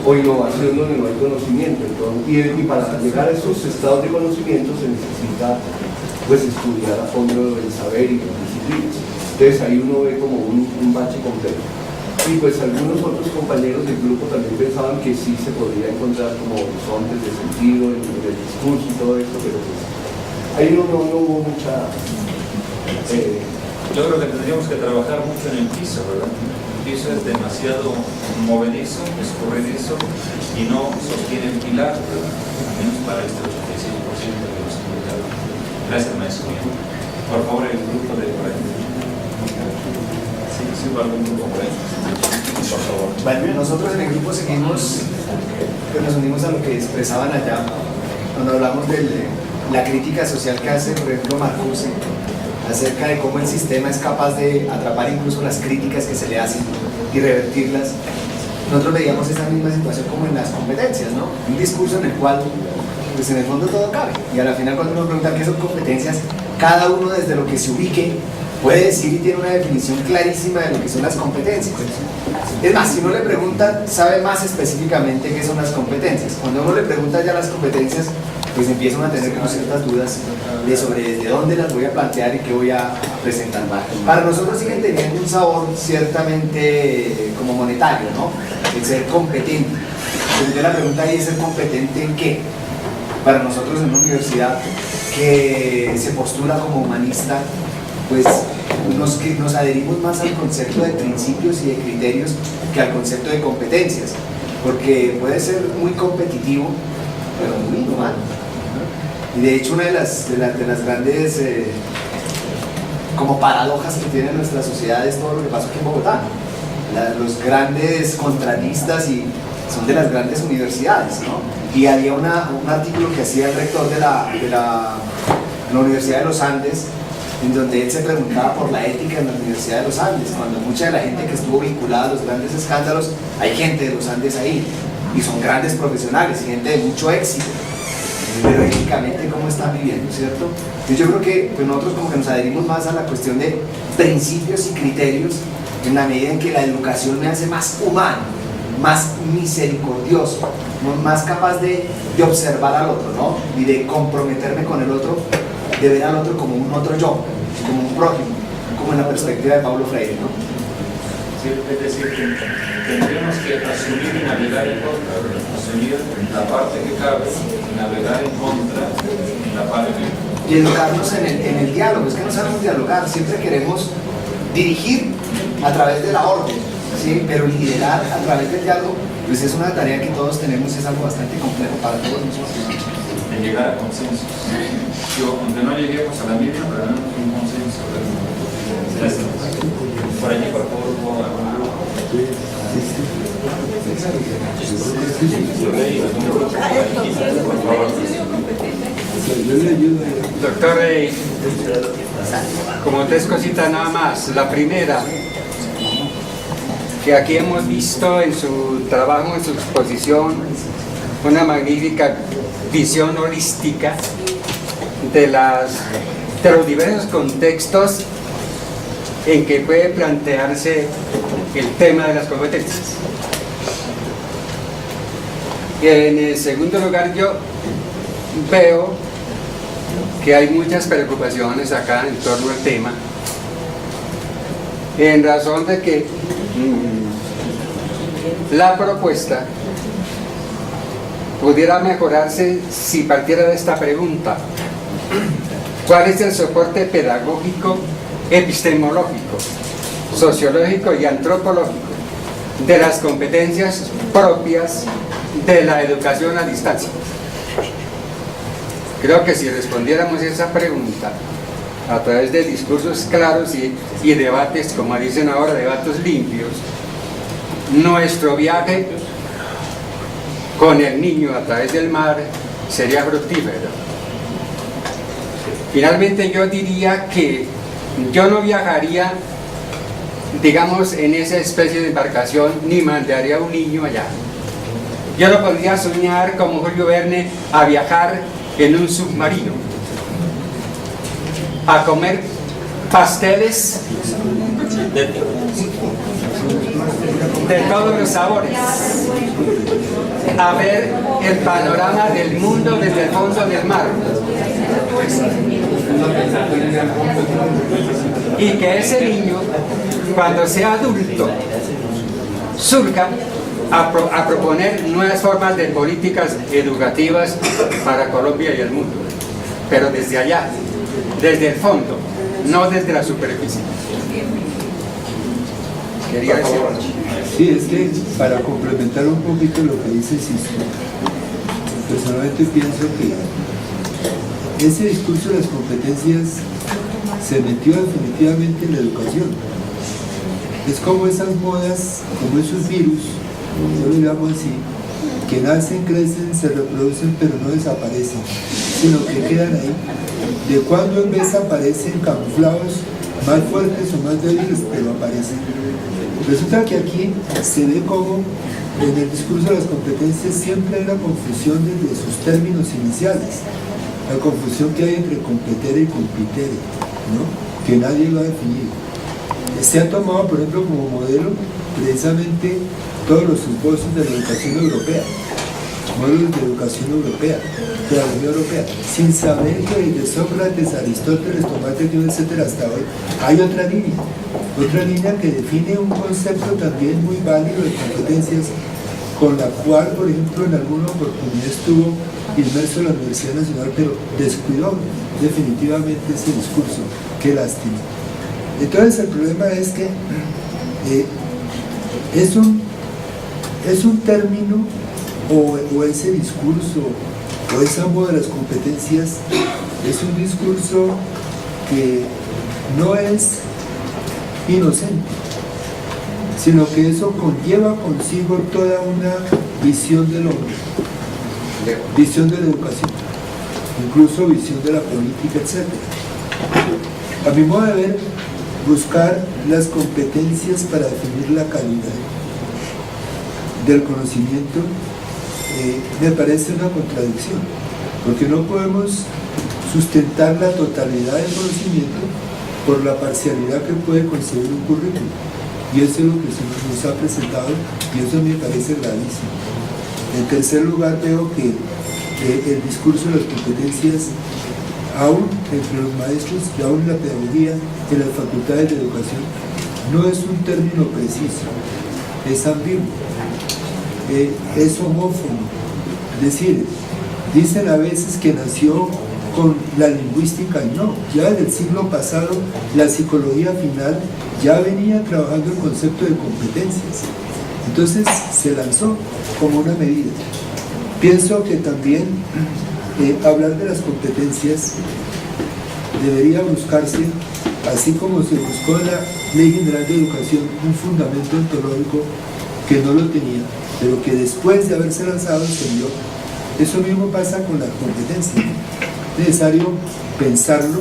O innovación donde no hay conocimiento. Entonces, y para llegar a esos estados de conocimiento se necesita pues estudiar a fondo el saber y las disciplinas. Entonces ahí uno ve como un bache completo. Y pues algunos otros compañeros del grupo también pensaban que sí se podría encontrar como horizontes de sentido en el discurso y todo esto, pero pues ahí no hubo mucha... Yo creo que tendríamos que trabajar mucho en el piso, ¿verdad? El piso es demasiado movedizo, escurridizo y no sostiene el pilar, ¿verdad? Al menos para este 85% que nos invitaron. Gracias, maestro. Por favor, el grupo de por ahí. Sí, algún grupo por ahí. Por favor. Bueno, nosotros en el grupo seguimos, nos unimos a lo que expresaban allá, cuando hablamos de la crítica social que hace, por ejemplo, Marcuse, acerca de cómo el sistema es capaz de atrapar incluso las críticas que se le hacen y revertirlas. Nosotros veíamos esa misma situación como en las competencias, ¿no? Un discurso en el cual, pues en el fondo todo cabe, y a la final cuando uno pregunta qué son competencias, cada uno desde lo que se ubique puede decir y tiene una definición clarísima de lo que son las competencias. Es más, si uno le pregunta, sabe más específicamente qué son las competencias. Cuando uno le pregunta ya las competencias, pues empiezan a tener como ciertas dudas de sobre desde dónde las voy a plantear y qué voy a presentar. Para nosotros siguen teniendo un sabor ciertamente como monetario, ¿no? El ser competente. Entonces la pregunta ahí es ¿ser competente en qué? Para nosotros en una universidad que se postula como humanista, pues nos adherimos más al concepto de principios y de criterios que al concepto de competencias, porque puede ser muy competitivo, pero muy inhumano. Y de hecho una de las grandes como paradojas que tiene nuestra sociedad es todo lo que pasó aquí en Bogotá. Los grandes contratistas y son de las grandes universidades, ¿no? Y había un artículo que hacía el rector de la Universidad de los Andes, en donde él se preguntaba por la ética en la Universidad de los Andes, cuando mucha de la gente que estuvo vinculada a los grandes escándalos, hay gente de los Andes ahí, y son grandes profesionales, y gente de mucho éxito, pero éticamente cómo están viviendo, ¿cierto? Entonces yo creo que pues nosotros como que nos adherimos más a la cuestión de principios y criterios, en la medida en que la educación me hace más humano, más misericordioso, más capaz de observar al otro, ¿no? Y de comprometerme con el otro, de ver al otro como un otro yo, como un prójimo, como en la perspectiva de Paulo Freire, ¿no? Sí, es decir, que tendríamos que asumir y navegar en contra, o sea, conseguir la parte que cabe y navegar en contra en la parte que... Y educarnos en el diálogo. Es que no sabemos dialogar, siempre queremos dirigir a través de la orden, ¿sí? Pero liderar a través del diálogo, pues es una tarea que todos tenemos y es algo bastante complejo para todos nosotros. De llegar a consensos. Yo, aunque no lleguemos a la misma, pero no un consenso. Gracias. Por allí, por favor, hubo algún grupo. Por favor. Doctor, como tres cositas nada más. La primera, que aquí hemos visto en su trabajo, en su exposición, una magnífica visión holística de los diversos contextos en que puede plantearse el tema de las competencias. Y en el segundo lugar, yo veo que hay muchas preocupaciones acá en torno al tema, en razón de que la propuesta pudiera mejorarse si partiera de esta pregunta: ¿cuál es el soporte pedagógico, epistemológico, sociológico y antropológico de las competencias propias de la educación a distancia? Creo que si respondiéramos esa pregunta a través de discursos claros y debates, como dicen ahora, debates limpios, nuestro viaje con el niño a través del mar sería fructífero. Finalmente, yo diría que yo no viajaría, digamos, en esa especie de embarcación, ni mandaría a un niño allá. Yo no podría soñar como Julio Verne a viajar en un submarino, a comer pasteles de todos los sabores, a ver el panorama del mundo desde el fondo del mar, y que ese niño, cuando sea adulto, surja a proponer nuevas formas de políticas educativas para Colombia y el mundo, pero desde allá, desde el fondo, no desde la superficie. Quería decir. Sí, es que para complementar un poquito lo que dice Sisto, personalmente pienso que ese discurso de las competencias se metió definitivamente en la educación. Es como esas modas, como esos virus, yo lo llamo así, que nacen, crecen, se reproducen, pero no desaparecen, sino que quedan ahí. De cuando en vez aparecen camuflados, más fuertes o más débiles, pero aparecen. Resulta que aquí se ve como en el discurso de las competencias siempre hay una confusión desde sus términos iniciales, la confusión que hay entre competere y compitere, ¿no? Que nadie lo ha definido. Se ha tomado, por ejemplo, como modelo precisamente todos los esbozos de la educación europea, modelos de educación europea, de la Unión Europea, sin saber que desde Sócrates, Aristóteles, Tomás de Aquino, etcétera, hasta hoy, hay otra línea que define un concepto también muy válido de competencias, con la cual, por ejemplo, en alguna oportunidad estuvo inmerso en la Universidad Nacional, pero descuidó definitivamente ese discurso. Qué lástima. Entonces el problema es que es un término o ese discurso o esa moda de las competencias es un discurso que no es inocente, sino que eso conlleva consigo toda una visión del hombre, visión de la educación, incluso visión de la política, etc. A mi modo de ver, buscar las competencias para definir la calidad del conocimiento me parece una contradicción, porque no podemos sustentar la totalidad del conocimiento por la parcialidad que puede concebir un currículum, y eso es lo que se nos ha presentado, y eso me parece gravísimo. En tercer lugar, veo que el discurso de las competencias, aún entre los maestros y aún en la pedagogía, en las facultades de educación, no es un término preciso, es ambiguo, es homófono, decir, dicen a veces que nació con la lingüística, y no, ya en el siglo pasado la psicología final ya venía trabajando el concepto de competencias, entonces se lanzó como una medida. Pienso que también hablar de las competencias debería buscarse, así como se buscó en la Ley General de Educación, un fundamento ontológico que no lo tenía, pero que después de haberse lanzado se dio. Eso mismo pasa con las competencias. Es necesario pensarlo,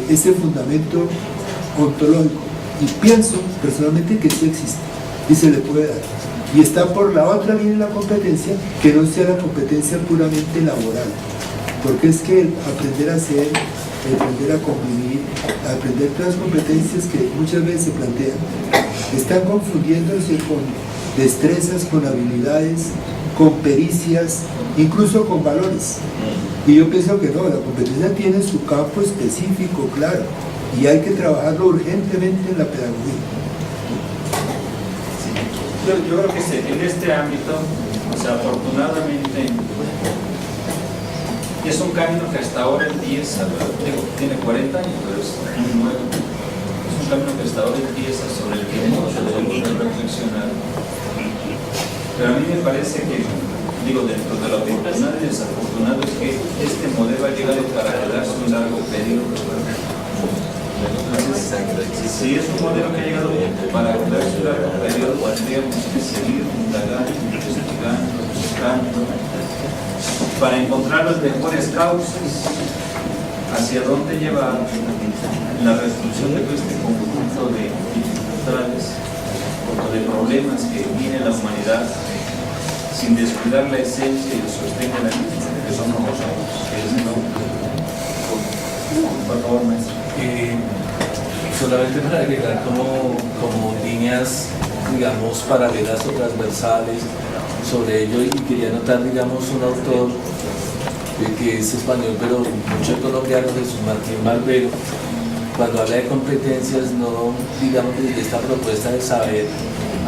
ese fundamento ontológico. Y pienso personalmente que sí existe y se le puede dar. Y está por la otra línea de la competencia, que no sea la competencia puramente laboral. Porque es que el aprender a hacer, el aprender a convivir, aprender todas las competencias que muchas veces se plantean, están confundiéndose con destrezas, con habilidades, con pericias, incluso con valores. Y yo pienso que no, la competencia tiene su campo específico, claro, y hay que trabajarlo urgentemente en la pedagogía. Yo creo que en este ámbito, o sea, afortunadamente, es un camino que hasta ahora empieza, tiene 40 años, pero es muy nuevo. Es un camino que hasta ahora empieza, sobre el que muchos debemos reflexionar. Pero a mí me parece que, digo, dentro de lo afortunado y desafortunado, es que este modelo ha llegado para quedarse un largo periodo. Entonces, si es un modelo que ha llegado para quedarse un largo periodo, tendríamos que seguir indagando, investigando, buscando, para encontrar las mejores causas, hacia dónde llevar la resolución de todo este conjunto de dificultades, de problemas que tiene la humanidad, sin descuidar la esencia y el sostén de la misma, que son como somos, que es el hombre. Por favor, maestro. Solamente para agregar como líneas, digamos, paralelas o transversales sobre ello, y quería anotar, digamos, un autor que es español pero mucho colombiano, Jesús Martín Barbero, cuando habla de competencias, no, digamos, desde esta propuesta de saber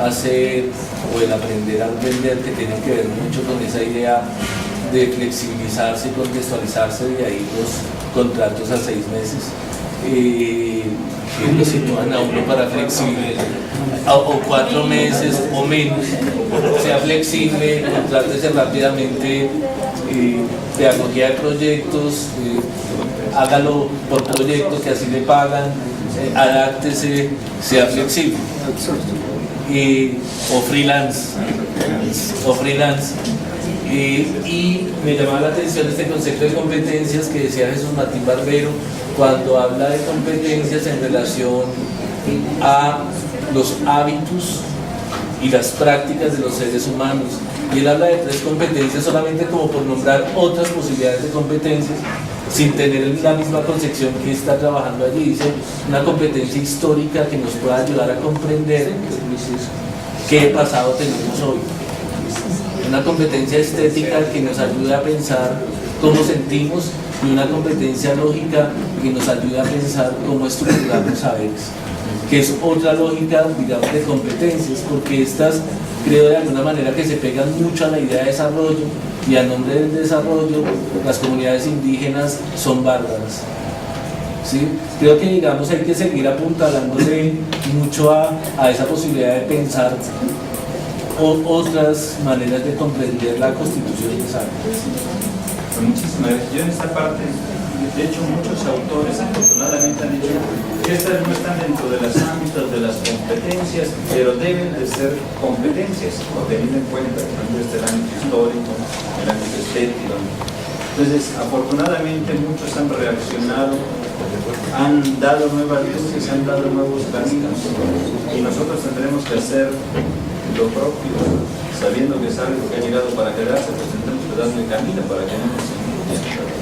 hacer o el aprender a aprender, que tiene que ver mucho con esa idea de flexibilizarse y contextualizarse, de ahí los contratos a 6 meses, que lo sitúan a uno para flexible, o 4 meses o menos, sea flexible, contrátese rápidamente, pedagogía de proyectos, hágalo por proyecto, que así le pagan, adáctese, sea flexible, o freelance. Y me llamaba la atención este concepto de competencias que decía Jesús Martín Barbero, cuando habla de competencias en relación a los hábitos y las prácticas de los seres humanos. Y él habla de 3 competencias solamente como por nombrar otras posibilidades de competencias, sin tener la misma concepción que está trabajando allí. Dice una competencia histórica que nos pueda ayudar a comprender qué pasado tenemos hoy. Una competencia estética que nos ayude a pensar cómo sentimos, y una competencia lógica que nos ayude a pensar cómo estructurar los saberes, que es otra lógica, digamos, de competencias, porque estas, creo de alguna manera, que se pegan mucho a la idea de desarrollo, y a nombre del desarrollo las comunidades indígenas son bárbaras. ¿Sí? Creo que, digamos, hay que seguir apuntalándole mucho a esa posibilidad de pensar otras maneras de comprender la constitución de saberes. Muchísimas gracias. Yo en esta parte, de hecho, muchos autores afortunadamente han dicho que estas no están dentro de los ámbitos de las competencias, pero deben de ser competencias, teniendo en cuenta el ámbito histórico, el ámbito estético. Entonces, afortunadamente muchos han reaccionado, han dado nuevas luces, han dado nuevos caminos, y nosotros tendremos que hacer lo propio, sabiendo que es algo que ha llegado para quedarse, pues tendremos que darle camino para que no nos encuentre.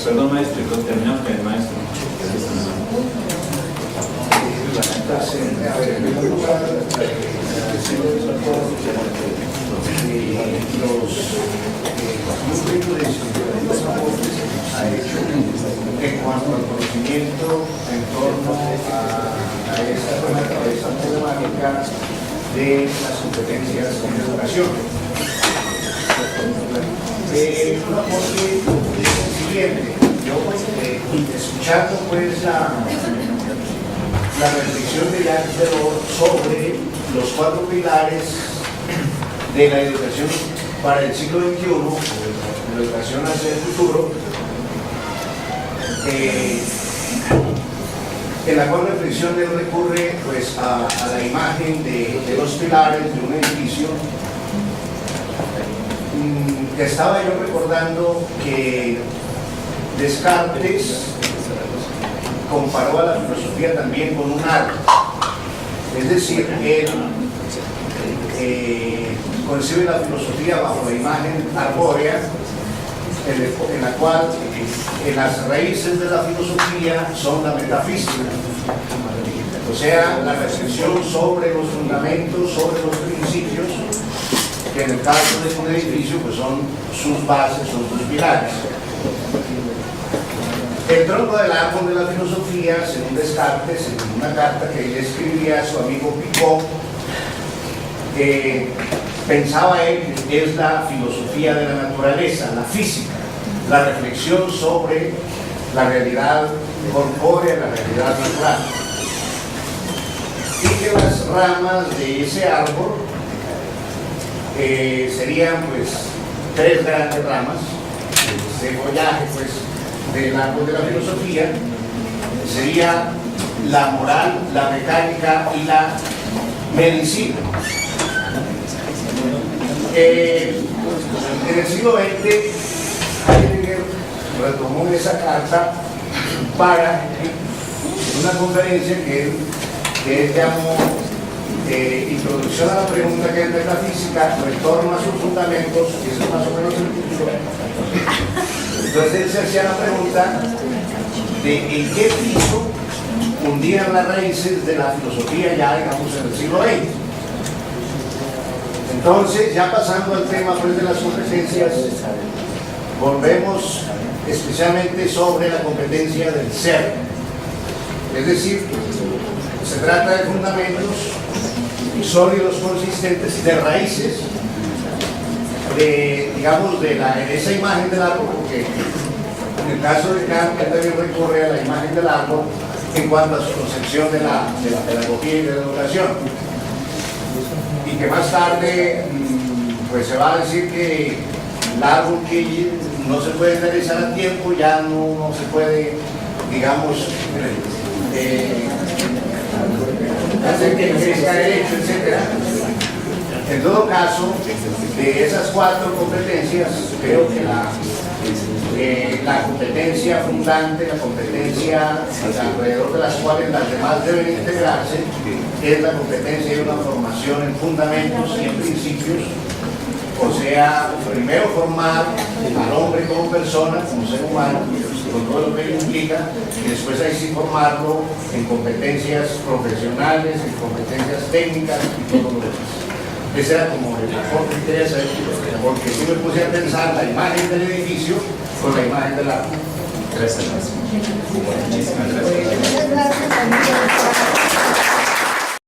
Perdón, maestro, y terminamos con el maestro. En cuanto al conocimiento en torno a esa problemática de las competencias en educación. Un aporte siguiente. Yo, escuchando pues la reflexión de Jacques Delors sobre los 4 pilares de la educación para el siglo XXI, o la educación hacia el futuro, en la cual reflexión él recurre pues a la imagen de los pilares de un edificio. Estaba yo recordando que Descartes comparó a la filosofía también con un árbol, es decir, él concibe la filosofía bajo la imagen arbórea, en la cual las raíces de la filosofía son la metafísica, o sea, la reflexión sobre los fundamentos, sobre los principios, que en el caso de un edificio pues son sus bases, son sus pilares. El tronco del árbol de la filosofía, según Descartes, en una carta que él escribía a su amigo Picot, pensaba él que es la filosofía de la naturaleza, la física, la reflexión sobre la realidad corpórea, la realidad natural. Y que las ramas de ese árbol serían pues 3 grandes ramas, ese follaje pues del árbol de la filosofía, sería la moral, la mecánica y la medicina. En el siglo XX, Heidegger retomó esa carta para una conferencia que él llamó Introducción a la pregunta que es metafísica, retorno a sus fundamentos, y eso es más o menos el título. Entonces él se hacía la pregunta de en qué piso hundían las raíces de la filosofía ya, digamos, en el siglo XX. Entonces, ya pasando al tema pues, de las competencias, volvemos especialmente sobre la competencia del ser. Es decir, se trata de fundamentos sólidos, consistentes, de raíces, digamos, de esa imagen del árbol, porque en el caso de Kant, él también recurre a la imagen del árbol en cuanto a su concepción de la pedagogía y de la educación. Y que más tarde pues se va a decir que el árbol que no se puede enderezar a tiempo ya no se puede, digamos, hacer que crezca derecho, etc. En todo caso, de esas 4 competencias, creo que la competencia fundante, la competencia alrededor de las cuales las demás deben integrarse, es la competencia de una formación en fundamentos y en principios, o sea, primero formar al hombre como persona, como ser humano, con todo lo que ello implica, y después ahí sí formarlo en competencias profesionales, en competencias técnicas y todo lo demás. Ese era como el aporte que quería hacer, porque si me puse a pensar la imagen del edificio con la imagen del árbol. Gracias. Muchas gracias.